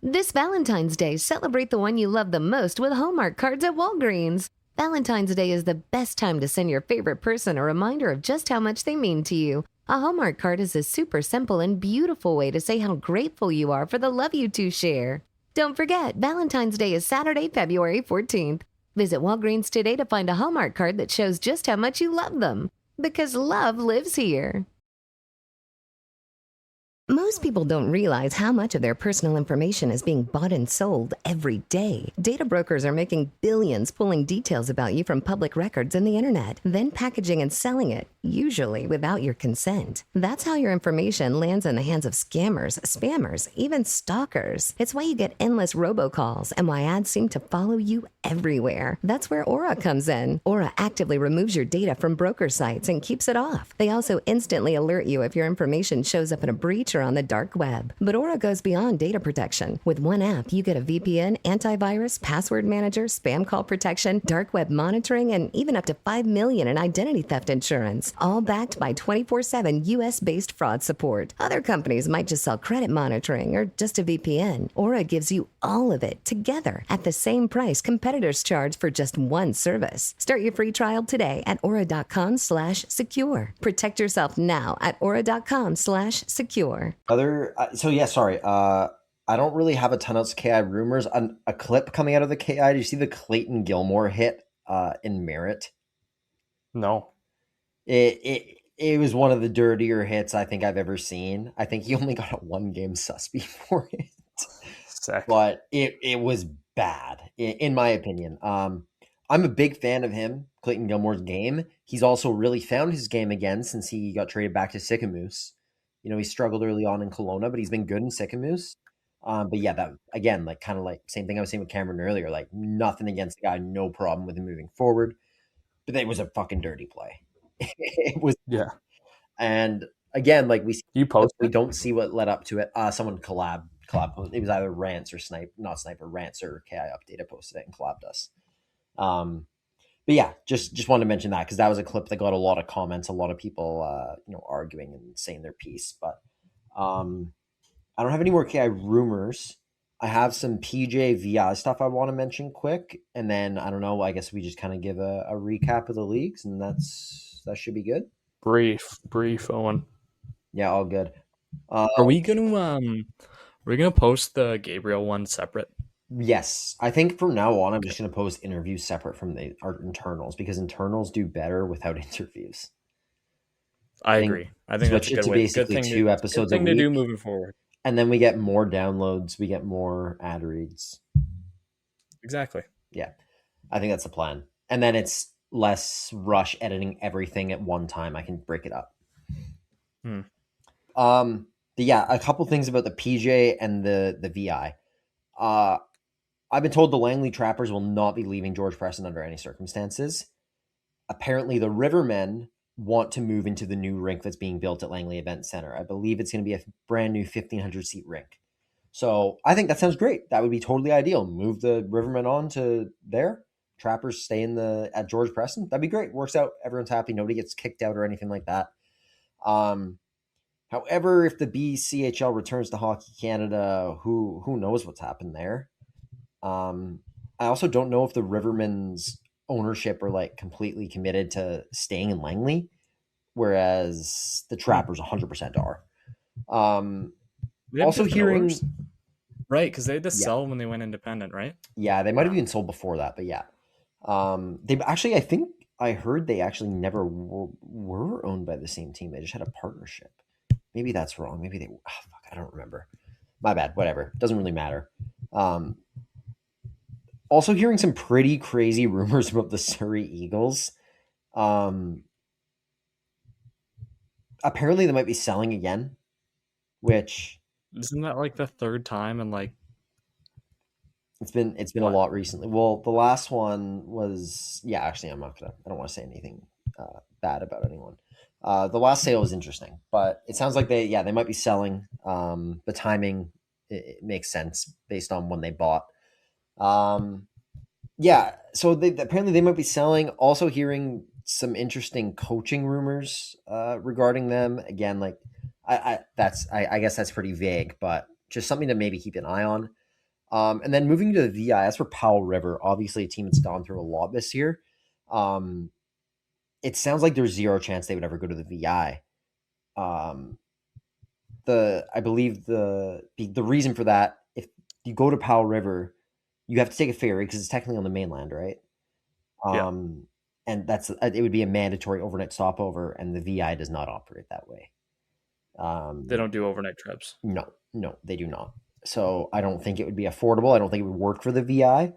This Valentine's Day, celebrate the one you love the most with Hallmark cards at Walgreens. Valentine's Day is the best time to send your favorite person a reminder of just how much they mean to you. A Hallmark card is a super simple and beautiful way to say how grateful you are for the love you two share. Don't forget, Valentine's Day is Saturday, February 14th. Visit Walgreens today to find a Hallmark card that shows just how much you love them. Because love lives here. Most people don't realize how much of their personal information is being bought and sold every day. Data brokers are making billions pulling details about you from public records and the internet, then packaging and selling it, usually without your consent. That's how your information lands in the hands of scammers, spammers, even stalkers. It's why you get endless robocalls and why ads seem to follow you everywhere. That's where Aura comes in. Aura actively removes your data from broker sites and keeps it off. They also instantly alert you if your information shows up in a breach or on the dark web. But Aura goes beyond data protection. With one app, you get a VPN, antivirus, password manager, spam call protection, dark web monitoring, and even up to $5 million in identity theft insurance, all backed by 24/7 US-based fraud support. Other companies might just sell credit monitoring or just a VPN. Aura gives you all of it together at the same price competitors charge for just one service. Start your free trial today at aura.com/secure. Protect yourself now at aura.com/secure. I don't really have a ton of KI rumors. A clip coming out of the KI. Did you see the Clayton Gilmore hit in Merritt? No. It was one of the dirtier hits I think I've ever seen. I think he only got a 1-game suspe for it. Sick. but it was bad in my opinion. I'm a big fan of him, Clayton Gilmore's game. He's also really found his game again since he got traded back to Sycamoose. He struggled early on in Kelowna, but he's been good in Sycamoose. But yeah, that again, like kind of like same thing I was saying with Cameron earlier. Like nothing against the guy, no problem with him moving forward. But it was a fucking dirty play. It was, Yeah. and again, like You posted? we don't see what led up to it. Someone collab. It was either Rants or Rants or KI Update. I posted it and collabed us. But yeah, just wanted to mention that because that was a clip that got a lot of comments, a lot of people, arguing and saying their piece. But I don't have any more KI rumors. I have some PJVI stuff I want to mention quick, and then I don't know. I guess we just kind of give a recap of the leagues, and that should be good. Brief, Owen. Yeah, all good. Are we gonna post the Gabriel one separate? Yes, I think from now on, I'm just going to post interviews separate from our internals because internals do better without interviews. I agree. I think that's a good way. Basically good thing 2 episodes good thing a week, to do moving forward. And then we get more downloads, we get more ad reads. Exactly. Yeah, I think that's the plan. And then it's less rush editing everything at one time. I can break it up. But yeah, a couple things about the PJ and the VI. I've been told the Langley Trappers will not be leaving George Preston under any circumstances. Apparently, the Rivermen want to move into the new rink that's being built at Langley Event Center. I believe it's going to be a brand new 1,500-seat rink. So I think that sounds great. That would be totally ideal. Move the Rivermen on to there. Trappers stay at George Preston. That'd be great. Works out. Everyone's happy. Nobody gets kicked out or anything like that. However, if the BCHL returns to Hockey Canada, who knows what's happened there? I also don't know if the Rivermen's ownership are like completely committed to staying in Langley, whereas the Trappers 100% are. Also hearing owners. Right, because they had to sell when they went independent, right? Yeah, they might have even sold before that, but yeah. They actually, I think I heard they actually never were owned by the same team. They just had a partnership. Maybe that's wrong. Maybe I don't remember. My bad. Whatever. Doesn't really matter. Also hearing some pretty crazy rumors about the Surrey Eagles. Apparently they might be selling again, which isn't that like the third time and like it's been a lot recently. Well, the last one was actually I don't want to say anything bad about anyone. The last sale was interesting, but it sounds like they might be selling. The timing it makes sense based on when they bought. So apparently they might be selling. Also hearing some interesting coaching rumors regarding them. Again, like I guess that's pretty vague, but just something to maybe keep an eye on. And then moving to the VI, as for Powell River, obviously a team that's gone through a lot this year. It sounds like there's zero chance they would ever go to the VI. I believe the reason for that, if you go to Powell River, you have to take a ferry because it's technically on the mainland, right? And it would be a mandatory overnight stopover, and the VI does not operate that way. They don't do overnight trips. No, they do not. So I don't think it would be affordable. I don't think it would work for the VI.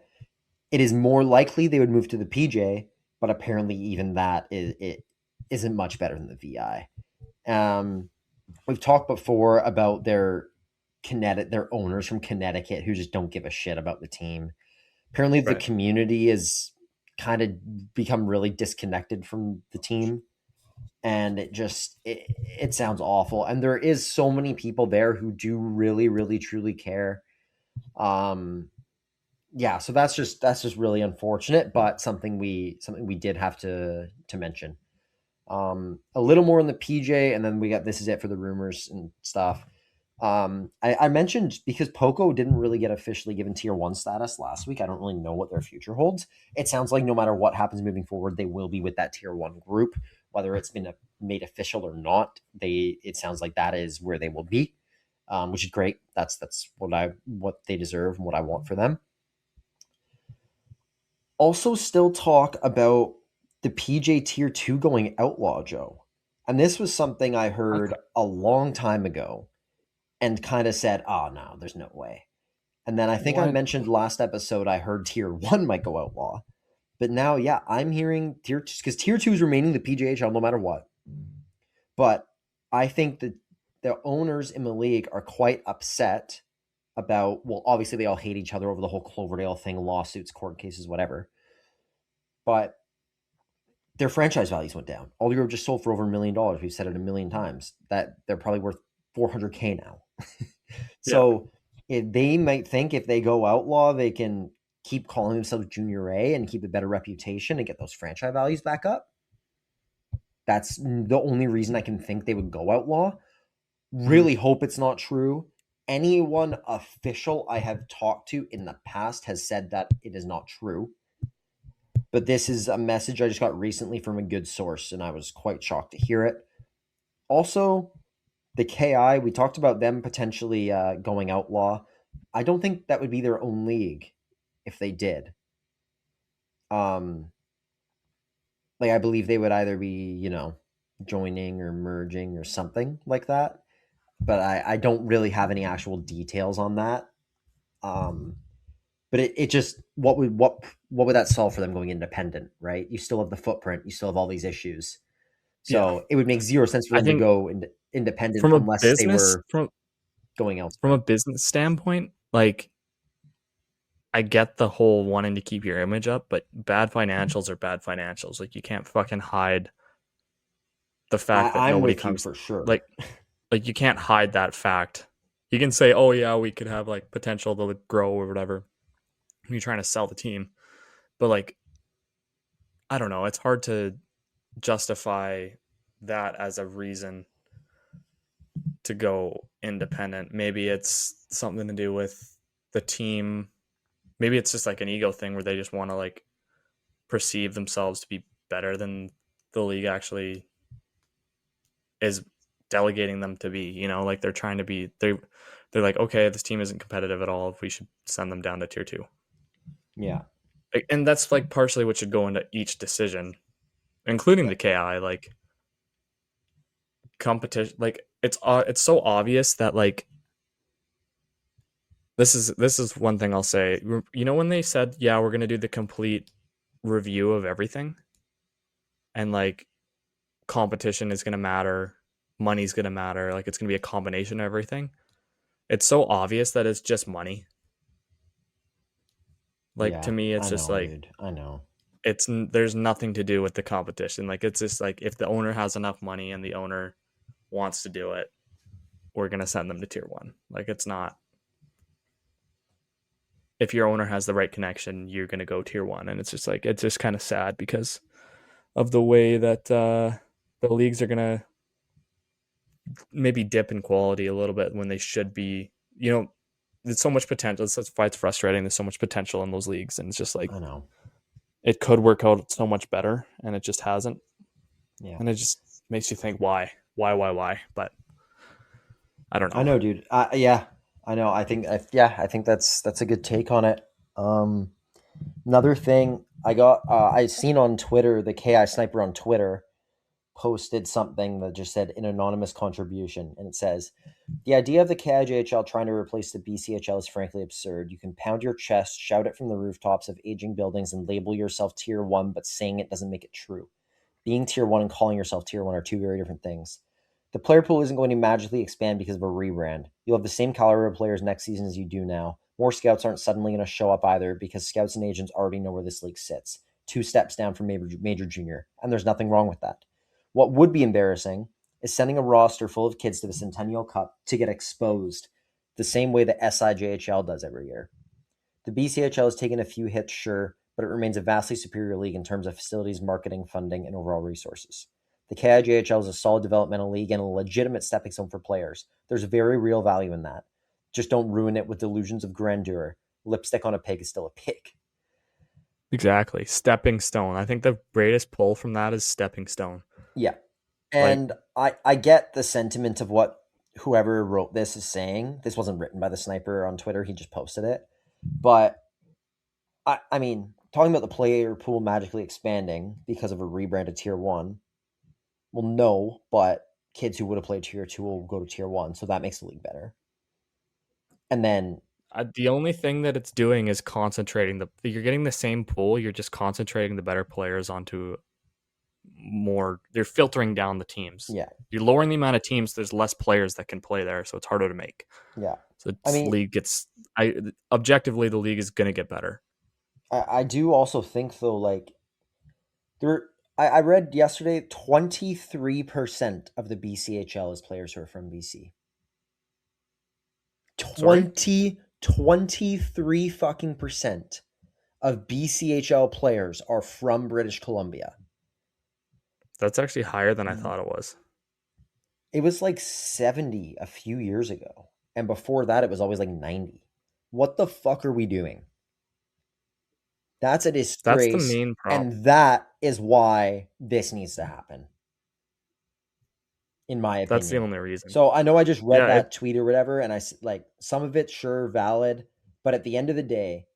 It is more likely they would move to the PJ, but apparently even that it isn't much better than the VI. We've talked before about their owners from Connecticut who just don't give a shit about the team. Apparently the community has kind of become really disconnected from the team, and it sounds awful. And there is so many people there who do really, really, truly care. So that's just really unfortunate, but something we did have to mention. A little more on the PJ, and then this is it for the rumors and stuff. I mentioned because Poco didn't really get officially given tier 1 status last week. I don't really know what their future holds. It sounds like no matter what happens moving forward, they will be with that tier 1 group, whether it's been made official or not. It sounds like that is where they will be, which is great. That's what they deserve and what I want for them. Also still talk about the PJ tier 2 going outlaw, Joe. And this was something I heard a long time ago and kind of said, oh no, there's no way. And then I think I What? mentioned last episode I heard Tier 1 might go outlaw. But now, yeah, I'm hearing Tier 2, because Tier 2 is remaining the PJHL no matter what. But I think that the owners in the league are quite upset about, well, obviously they all hate each other over the whole Cloverdale thing, lawsuits, court cases, whatever. But their franchise values went down. All Europe just sold for over $1 million. We've said it a million times that they're probably worth $400K now. So if they might think if they go outlaw, they can keep calling themselves Junior A and keep a better reputation and get those franchise values back up. That's the only reason I can think they would go outlaw. Really hope it's not true. Anyone official I have talked to in the past has said that it is not true. But this is a message I just got recently from a good source, and I was quite shocked to hear it. Also, the KI, we talked about them potentially going outlaw. I don't think that would be their own league if they did. I believe they would either be, joining or merging or something like that. But I don't really have any actual details on that. But it just what would that solve for them going independent, right? You still have the footprint, you still have all these issues. So it would make zero sense for them to go independent from a unless business they were going elsewhere. from a business standpoint, like I get the whole wanting to keep your image up, but bad financials are bad financials. Like you can't fucking hide the fact that I'm nobody with comes you for sure. Like you can't hide that fact. You can say, "Oh yeah, we could have like potential to grow or whatever." When you're trying to sell the team, but like I don't know, it's hard to justify that as a reason to go independent. Maybe it's something to do with the team. Maybe it's just like an ego thing where they just want to like perceive themselves to be better than the league actually is delegating them to be, like they're trying to be, they're like, okay, this team isn't competitive at all. We should send them down to tier 2. Yeah. And that's like partially what should go into each decision, including the KI, like competition. Like it's so obvious that like, this is one thing I'll say. When they said, yeah, we're going to do the complete review of everything and like competition is going to matter, money's going to matter, like it's going to be a combination of everything. It's so obvious that it's just money. Like to me, it's just like, dude. I know. There's nothing to do with the competition. Like it's just like if the owner has enough money and the owner wants to do it, we're going to send them to tier 1. Like it's not, if your owner has the right connection, you're going to go tier 1. And it's just like, it's just kind of sad because of the way that the leagues are going to maybe dip in quality a little bit when they should be, there's so much potential. That's why it's frustrating. There's so much potential in those leagues. And it's just like, I know. It could work out so much better and it just hasn't. Yeah. And it just makes you think, why? But I don't know. I know, dude. Yeah, I know. I think that's a good take on it. Another thing I seen on Twitter, the KI Sniper on Twitter posted something that just said an anonymous contribution, and it says, the idea of the KIJHL trying to replace the BCHL is frankly absurd. You can pound your chest, shout it from the rooftops of aging buildings, and label yourself tier 1, but saying it doesn't make it true. Being tier 1 and calling yourself tier 1 are two very different things. The player pool isn't going to magically expand because of a rebrand. You'll have the same caliber of players next season as you do now. More scouts aren't suddenly going to show up either because scouts and agents already know where this league sits. 2 steps down from major junior, and there's nothing wrong with that. What would be embarrassing is sending a roster full of kids to the Centennial Cup to get exposed the same way the SIJHL does every year. The BCHL has taken a few hits, sure, but it remains a vastly superior league in terms of facilities, marketing, funding, and overall resources. The KIJHL is a solid developmental league and a legitimate stepping stone for players. There's very real value in that. Just don't ruin it with delusions of grandeur. Lipstick on a pig is still a pig. Exactly. Stepping stone. I think the greatest pull from that is stepping stone. Yeah. And I get the sentiment of what whoever wrote this is saying. This wasn't written by the Sniper on Twitter. He just posted it. But, I mean, talking about the player pool magically expanding because of a rebrand to tier 1, well, no, but kids who would have played tier 2 will go to tier 1, so that makes the league better. And then The only thing that it's doing is concentrating you're getting the same pool, you're just concentrating the better players onto more. They're filtering down the teams. Yeah. You're lowering the amount of teams, there's less players that can play there, so it's harder to make. Yeah. So objectively the league is going to get better. I do also think though, like I read yesterday 23% of the BCHL is players who are from BC. 23 fucking percent of BCHL players are from British Columbia. That's actually higher than I thought it was. It was like 70 a few years ago. And before that, it was always like 90. What the fuck are we doing? That's a disgrace. That's the main problem. And that is why this needs to happen. In my opinion. That's the only reason. So I know I just read that tweet or whatever, and I like some of it's sure valid, but at the end of the day,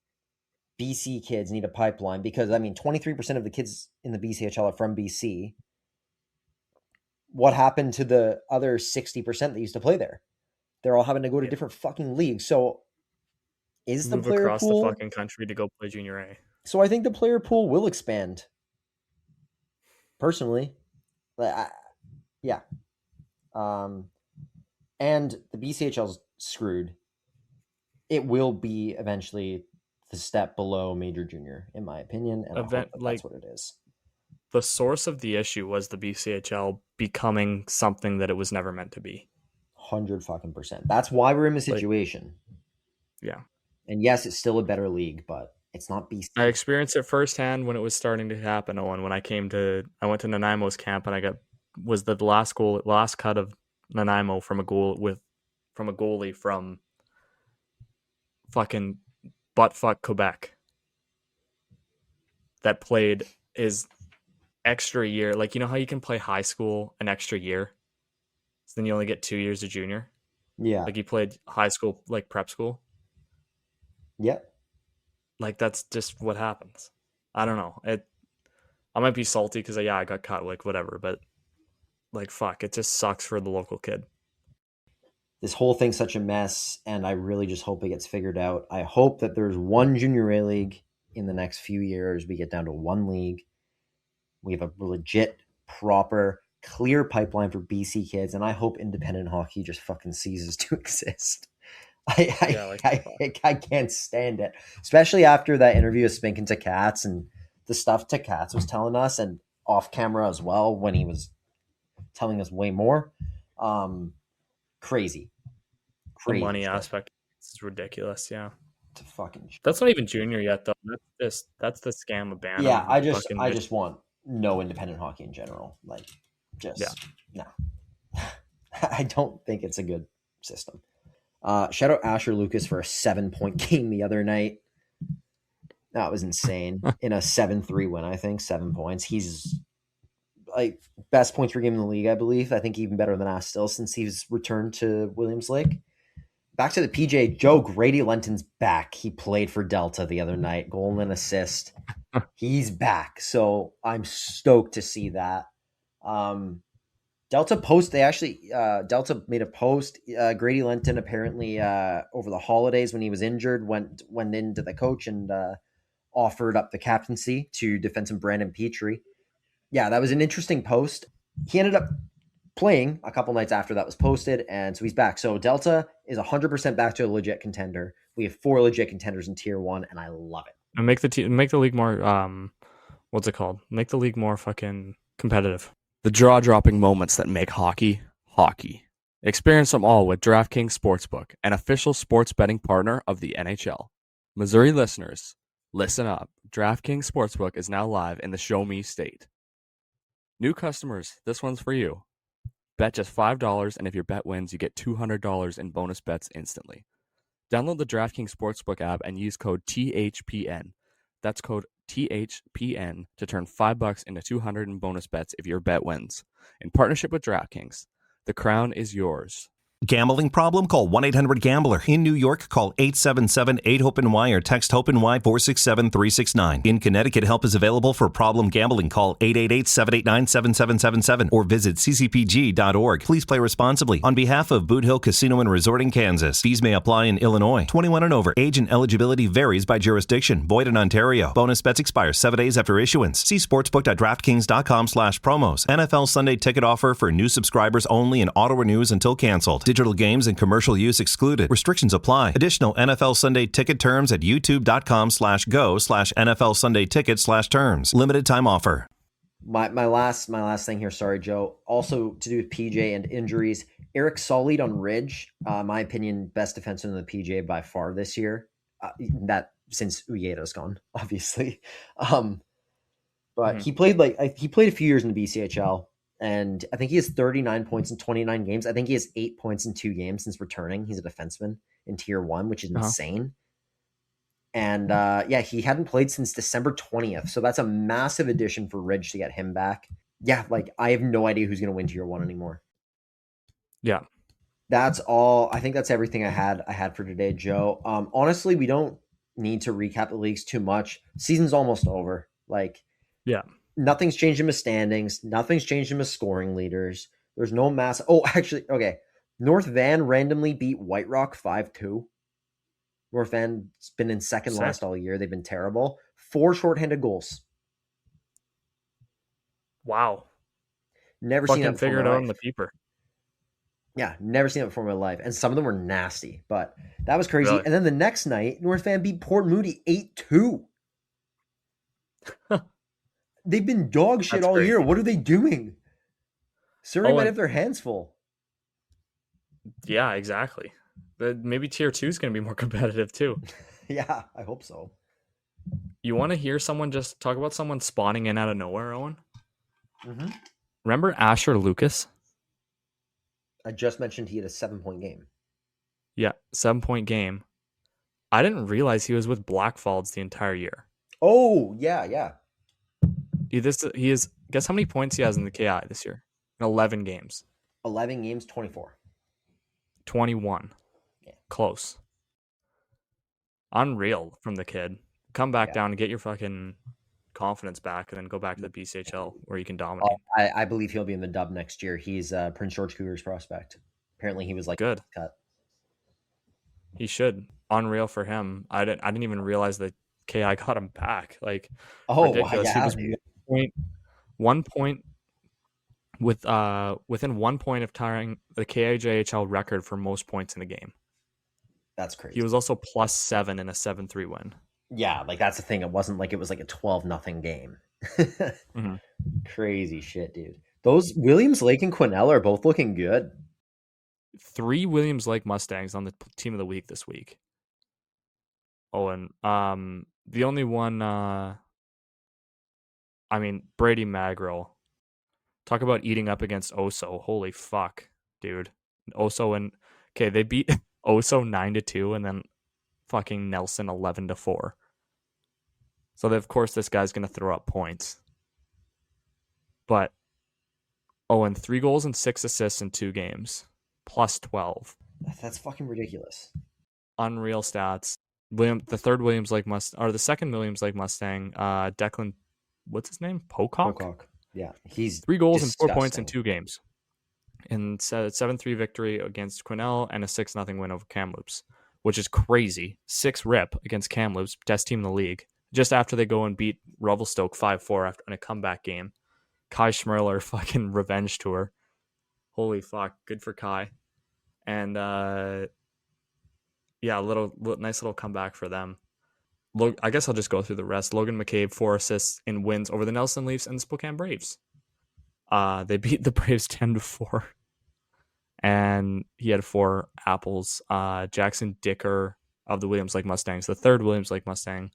BC kids need a pipeline because 23% of the kids in the BCHL are from BC. What happened to the other 60% that used to play there? They're all having to go to different fucking leagues. So is the player across pool the fucking country to go play junior A? So I think the player pool will expand. Personally, yeah. And the BCHL's screwed. It will be eventually the step below major junior, in my opinion, and that's what it is. The source of the issue was the BCHL becoming something that it was never meant to be. 100%. That's why we're in this situation. Yeah. And yes, it's still a better league, but it's not BC. I experienced it firsthand when it was starting to happen, Owen. When I went to Nanaimo's camp and I was the last cut of Nanaimo from a goalie from fucking buttfuck Quebec that played his extra year. Like, you know how you can play high school an extra year? So then you only get 2 years of junior? Yeah. Like, he played high school, like prep school? Yeah. Like, that's just what happens. I don't know. I might be salty because, I got cut, like, whatever. But, like, fuck, it just sucks for the local kid. This whole thing's such a mess, and I really just hope it gets figured out. I hope that there's one junior A league in the next few years. We get down to one league. We have a legit, proper, clear pipeline for BC kids, and I hope independent hockey just fucking ceases to exist. I can't stand it, especially after that interview of Spinkin to Katz and the stuff to Katz was telling us, and off camera as well when he was telling us way more. Crazy. The money aspect is ridiculous. Yeah, that's not even junior yet though. That's the scam of Bantam. Yeah, I just want no independent hockey in general. Like, no. I don't think it's a good system. Shout out Asher Lucas for a 7-point game the other night. That was insane. In a 7-3 win, I think 7 points. He's like best points per game in the league, I believe. I think even better than us still since he's returned to Williams Lake. Back to the PJ, Joe Grady Lenton's back. He played for Delta the other night, goal and assist. He's back, so I'm stoked to see that. Delta made a post. Grady Lenton apparently over the holidays when he was injured went into the coach and offered up the captaincy to defenseman Brandon Petrie. Yeah, that was an interesting post. He ended up playing a couple nights after that was posted, and so he's back. So Delta is 100% back to a legit contender. We have 4 legit contenders in Tier 1, and I love it. And make the league more what's it called? Make the league more fucking competitive. The jaw-dropping moments that make hockey, hockey. Experience them all with DraftKings Sportsbook, an official sports betting partner of the NHL. Missouri listeners, listen up. DraftKings Sportsbook is now live in the Show Me state. New customers, this one's for you. Bet just $5, and if your bet wins, you get $200 in bonus bets instantly. Download the DraftKings Sportsbook app and use code THPN. That's code THPN to turn $5 into $200 in bonus bets if your bet wins. In partnership with DraftKings, the crown is yours. Gambling problem? Call 1-800-GAMBLER. In New York, call 877-8-HOPE-NY or text HOPE-NY 467-369. In Connecticut, help is available for problem gambling. Call 888-789-7777 or visit ccpg.org. Please play responsibly. On behalf of Boot Hill Casino and Resort in Kansas, fees may apply in Illinois. 21 and over. Age and eligibility varies by jurisdiction. Void in Ontario. Bonus bets expire 7 days after issuance. See sportsbook.draftkings.com/promos. NFL Sunday ticket offer for new subscribers only and auto renews until canceled. Digital games and commercial use excluded. Restrictions apply. Additional NFL Sunday ticket terms at youtube.com/go/NFL Sunday ticket/terms. Limited time offer. My last thing here. Sorry, Joe. Also to do with PJ and injuries. Eric Solid on Ridge. My opinion, best defenseman in the PJ by far this year. That since Uyeda's gone, obviously. But he played a few years in the BCHL. And I think he has 39 points in 29 games. I think he has 8 points in 2 games since returning. He's a defenseman in Tier 1, which is insane. And he hadn't played since December 20th. So that's a massive addition for Ridge to get him back. Yeah, I have no idea who's going to win Tier 1 anymore. Yeah. That's all. I think that's everything I had for today, Joe. Honestly, we don't need to recap the leagues too much. Season's almost over. Yeah. Nothing's changed in the standings. Nothing's changed in the scoring leaders. There's no mass. Oh, actually, okay. North Van randomly beat White Rock 5-2. North Van's been in second last all year. They've been terrible. 4 shorthanded goals. Wow. Never seen that before. Figured out on the peeper. Yeah, never seen that before in my life. And some of them were nasty, but that was crazy. Really? And then the next night, North Van beat Port Moody 8-2. They've been dog shit all year. What are they doing? Surrey might have their hands full. Yeah, exactly. Maybe Tier 2 is going to be more competitive too. Yeah, I hope so. You want to hear someone just talk about someone spawning in out of nowhere, Owen? Mm-hmm. Remember Asher Lucas? I just mentioned he had a 7-point game. Yeah, 7-point game. I didn't realize he was with Blackfalds the entire year. Oh, yeah. He is. Guess how many points he has in the KI this year? In 11 games. 11 games, 24. 21. Yeah. Close. Unreal from the kid. Come back down and get your fucking confidence back, and then go back to the BCHL where you can dominate. I believe he'll be in the dub next year. He's Prince George Cougars prospect. Apparently, he was good. Cut. He should. Unreal for him. I didn't even realize that KI got him back. Ridiculous. Wow, he was 1 point within 1 point of tying the KIJHL record for most points in a game. That's crazy. He was also +7 in a 7-3 win. Yeah, that's the thing. It wasn't like it was like a 12-0 game. Mm-hmm. Crazy shit, dude. Those Williams Lake and Quesnel are both looking good. 3 Williams Lake Mustangs on the team of the week this week. Owen, the only one, Brady Magrill. Talk about eating up against Oso. Holy fuck, dude. Oso they beat Oso 9-2 and then fucking Nelson 11-4. So of course this guy's gonna throw up points. But Owen, 3 goals and 6 assists in 2 games, +12. That's fucking ridiculous. Unreal stats. The second Williams Lake Mustang, Declan, what's his name? Pocock? Yeah, he's 3 goals and 4 disgusting. points in 2 games. And 7-3 victory against Quesnel and a 6-0 win over Kamloops, which is crazy. 6 rip against Kamloops, best team in the league, just after they go and beat Revelstoke 5-4 in a comeback game. Kai Schmerler fucking revenge tour. Holy fuck, good for Kai. And nice little comeback for them. I guess I'll just go through the rest. Logan McCabe, 4 assists in wins over the Nelson Leafs and the Spokane Braves. They beat the Braves 10-4. And he had 4 apples. Jackson Dicker of the Williams Lake Mustangs, the third Williams Lake Mustang,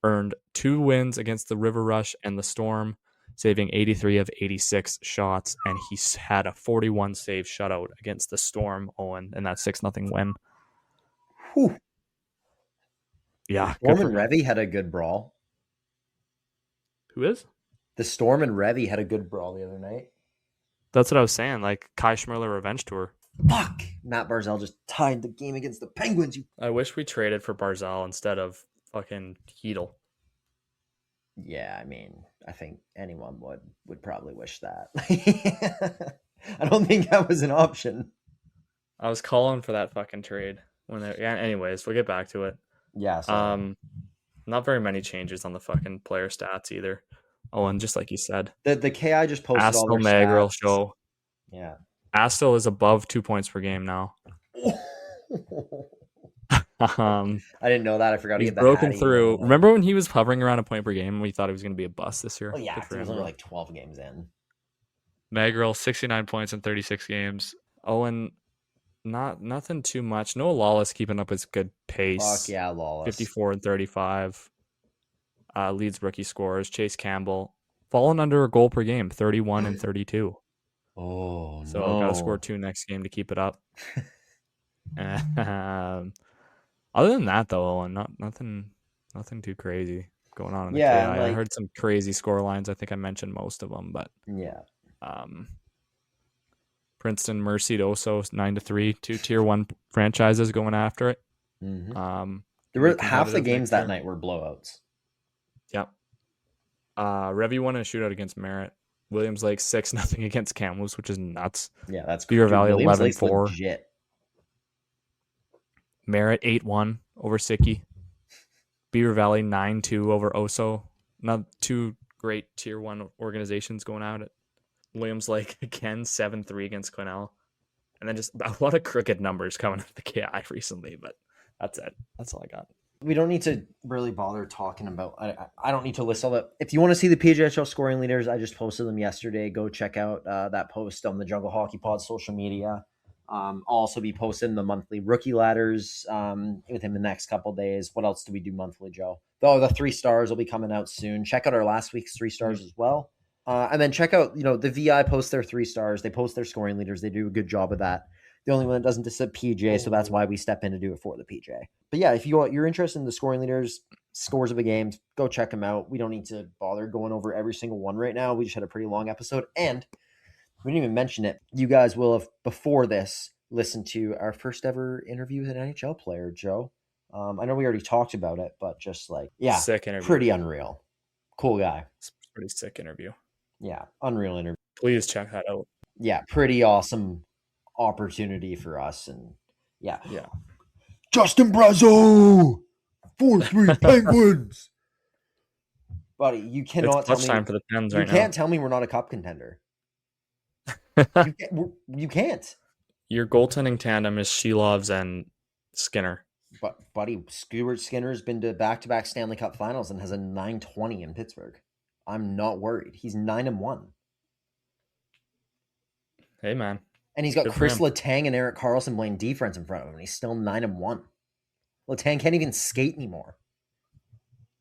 earned 2 wins against the River Rush and the Storm, saving 83 of 86 shots. And he had a 41 save shutout against the Storm, Owen, in that 6-0 win. Whew. Yeah. Storm and Revy had a good brawl. Who is? The Storm and Revy had a good brawl the other night. That's what I was saying. Kai Schmerler revenge tour. Fuck! Matt Barzal just tied the game against the Penguins. I wish we traded for Barzal instead of fucking KIJHL. Yeah, I mean, I think anyone would probably wish that. I don't think that was an option. I was calling for that fucking trade anyways, we'll get back to it. Yeah. So. Not very many changes on the fucking player stats either. Oh, and just like you said, the KI just posted all their Magrill stats. show. Yeah. Astel is above 2 points per game now. I didn't know that. I forgot to He's get that. Broken through. Remember when he was hovering around a point per game and we thought he was going to be a bust this year? Well, yeah, he was only like 12 games in. Magrill, 69 points in 36 games. Owen, nothing too much. Noah Lawless keeping up his good pace. Fuck yeah, Lawless. 54 and 35. Leads rookie scores. Chase Campbell, fallen under a goal per game, 31 and 32. Oh, so no. Gotta score 2 next game to keep it up. Other than that, though, Owen, nothing too crazy going on in the KI. I heard some crazy score lines. I think I mentioned most of them, but yeah. Princeton mercied Oso 9-3. 2 tier 1 franchises going after it. Mm-hmm. There were half the games that night were blowouts. Yep. Revy won in a shootout against Merritt. Williams Lake 6-0 against Kamloops, which is nuts. Yeah, that's Beaver Valley 11-4. Legit. Merritt 8-1 over Sicky. Beaver Valley 9-2 over Oso. Not two great tier 1 organizations going out at Williams Lake again, 7-3 against Quinnell. And then just a lot of crooked numbers coming out of the KI recently, but that's it. That's all I got. We don't need to really bother talking about. I don't need to list all that. If you want to see the PJHL scoring leaders, I just posted them yesterday. Go check out that post on the Jungle Hockey Pod social media. I'll also be posting the monthly rookie ladders within the next couple days. What else do we do monthly, Joe? The 3 stars will be coming out soon. Check out our last week's 3 stars as well. And then check out, the VI posts their 3 stars. They post their scoring leaders. They do a good job of that. The only one that doesn't is the PJ, so that's why we step in to do it for the PJ. But yeah, if you're interested in the scoring leaders, scores of the games, go check them out. We don't need to bother going over every single one right now. We just had a pretty long episode, and we didn't even mention it. You guys will have, before this, listened to our first ever interview with an NHL player, Joe. I know we already talked about it, but just sick interview. Pretty unreal. Cool guy. It's a pretty sick interview. Yeah, unreal interview. Please check that out. Yeah, pretty awesome opportunity for us, and yeah. Justin Brazo, 4-3 Penguins. Buddy, you cannot tell me. Time for the Pens you can't tell me we're not a cup contender. You can't. Your goaltending tandem is Shelovs and Skinner. But buddy, Stuart Skinner's been to back-to-back Stanley Cup Finals and has a 920 in Pittsburgh. I'm not worried. He's 9-1. Hey man. And he's got Chris Letang and Eric Carlson playing defense in front of him, and he's still 9-1. Letang can't even skate anymore.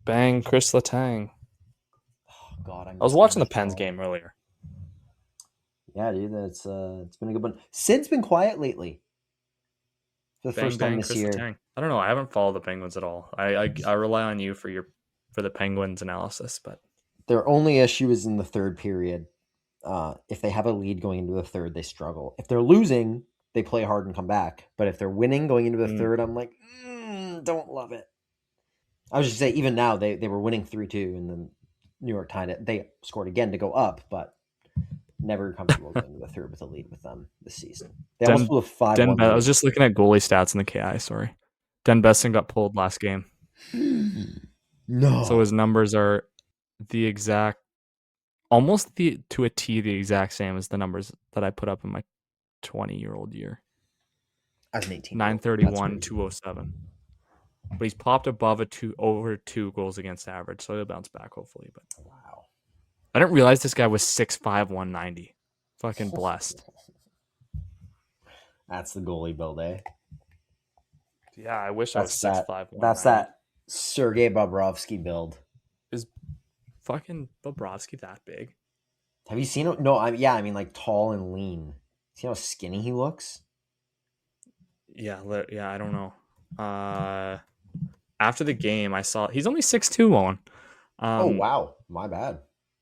Bang, Chris Letang. Oh God, I was watching the Pens game earlier. Yeah, dude, it's been a good one. Sid's been quiet lately. For the first time this year. Letang. I don't know. I haven't followed the Penguins at all. I rely on you for the Penguins analysis, but their only issue is in the third period. If they have a lead going into the third, they struggle. If they're losing, they play hard and come back. But if they're winning going into the third, I'm like, don't love it. I was just say even now they were winning 3-2, and then New York tied it. They scored again to go up, but never comfortable going into the third with a lead with them this season. They almost blew a 5-1. I was just looking at goalie stats in the KI. Sorry, Den Besson got pulled last game. No, so his numbers are the exact. Almost to a T, the exact same as the numbers that I put up in my 20-year-old year. As an 18. 931, 207. But he's popped above over 2 goals against average, so he'll bounce back hopefully. But wow, I didn't realize this guy was 6'5", 190. Fucking blessed. That's the goalie build, eh? Yeah, I wish I was 6'5", 190. That's that Sergei Bobrovsky build. Is fucking Bobrovsky that big? Have you seen him? No, I mean like tall and lean. See how skinny he looks? Yeah, I don't know. After the game, I saw he's only 6'2", Owen. Oh wow, my bad.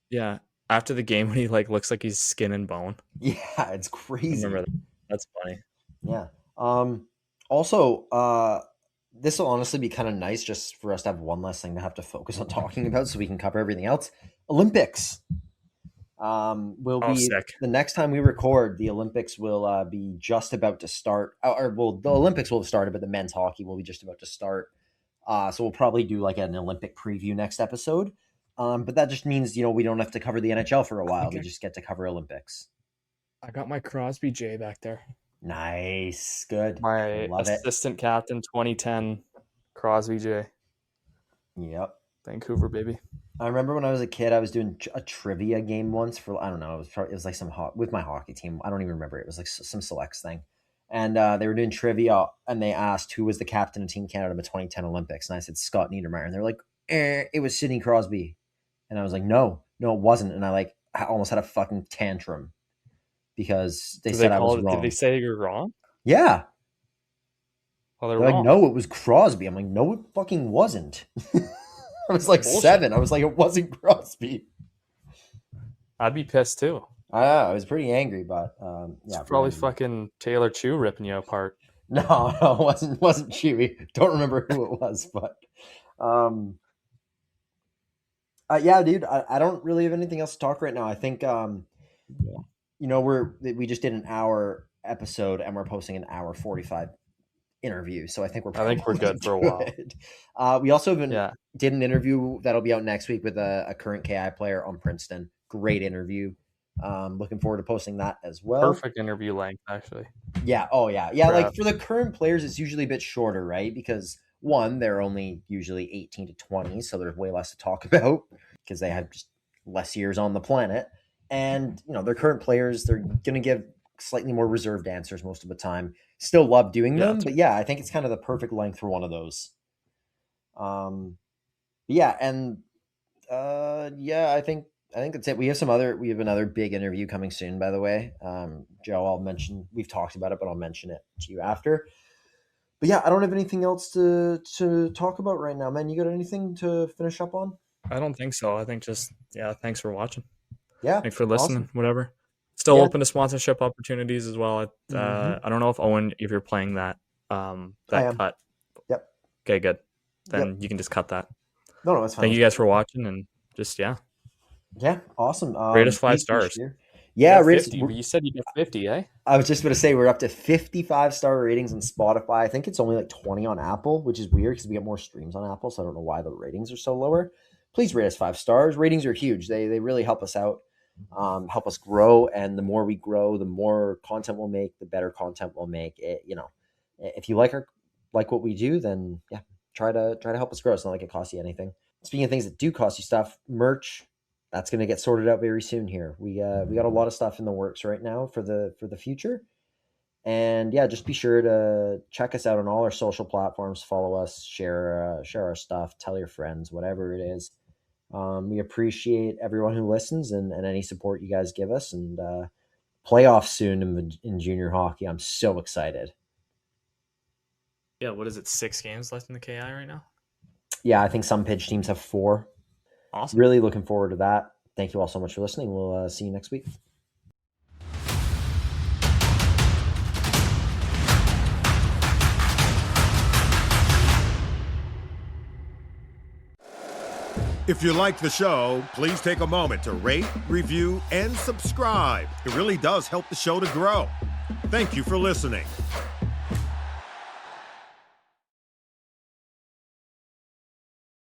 Yeah, after the game when he looks like he's skin and bone. Yeah, it's crazy. I remember that. That's funny. Yeah. Also, this will honestly be kind of nice just for us to have one less thing to have to focus on talking about so we can cover everything else. Olympics. Will be sick. the next time we record. The Olympics will be just about to start. The Olympics will have started, but the men's hockey will be just about to start. So we'll probably do like an Olympic preview next episode. But that just means, we don't have to cover the NHL for a while. We just get to cover Olympics. I got my Crosby J back there. Nice. Good. My Love it. assistant captain 2010 Crosby J. Yep. Vancouver, baby. I remember when I was a kid, I was doing a trivia game once for, I don't know, it was like some with my hockey team. I don't even remember. It was like some selects thing. And they were doing trivia, and they asked who was the captain of Team Canada in the 2010 Olympics. And I said, Scott Niedermayer. And they're like, it was Sidney Crosby. And I was like, no, it wasn't. And I almost had a fucking tantrum because they said I was wrong. Did they say you're wrong? Yeah. Well, they're like, wrong. no, it was Crosby. I'm like, no, it fucking wasn't. I was like Bullshit. 7. I was like, it wasn't Crosby. I'd be pissed too. I was pretty angry, but yeah. It's probably fucking Taylor Chew ripping you apart. No, it wasn't Chewy. Don't remember who it was, but yeah, dude. I don't really have anything else to talk right now. I think we just did an hour episode and we're posting an hour 45 interview, so I think we're good for a while. We also did an interview that'll be out next week with a current KI player on Princeton. Great interview. Looking forward to posting that as well. Perfect interview length, actually. Yeah. Oh yeah. Yeah. Like for the current players, it's usually a bit shorter, right? Because one, they're only usually 18 to 20, so there's way less to talk about because they have just less years on the planet. And their current players, they're gonna give slightly more reserved answers most of the time. Still love doing them, but yeah, I think it's kind of the perfect length for one of those. I think that's it. We have another big interview coming soon, by the way. Joe, I'll mention, we've talked about it, but I'll mention it to you after. But yeah, I don't have anything else to talk about right now, man. You got anything to finish up on? I don't think so. I think thanks for watching. Yeah. Thanks for listening, awesome. Whatever. Still open to sponsorship opportunities as well. I don't know if Owen, if you're playing that cut. Yep. Okay, good. Then you can just cut that. No, it's fine. Thank you guys for watching, and just Yeah, awesome. Rate us 5 stars. Yeah, 50. You said you got 50, eh? I was just going to say we're up to 55 star ratings on Spotify. I think it's only like 20 on Apple, which is weird because we get more streams on Apple, so I don't know why the ratings are so lower. Please rate us 5 stars. Ratings are huge. They really help us out, help us grow, and the more we grow, the more content we'll make, the better content we'll make. If you like what we do, then yeah, try to help us grow. It's not like it costs you anything. Speaking of things that do cost you stuff, merch. That's going to get sorted out very soon here. We got a lot of stuff in the works right now for the future. And yeah, just be sure to check us out on all our social platforms, follow us, share our stuff, tell your friends, whatever it is. We appreciate everyone who listens and any support you guys give us, and playoffs soon in junior hockey. I'm so excited. Yeah. What is it? 6 games left in the KI right now? Yeah. I think some pitch teams have 4. Awesome. Really looking forward to that. Thank you all so much for listening. We'll see you next week. If you like the show, please take a moment to rate, review, and subscribe. It really does help the show to grow. Thank you for listening.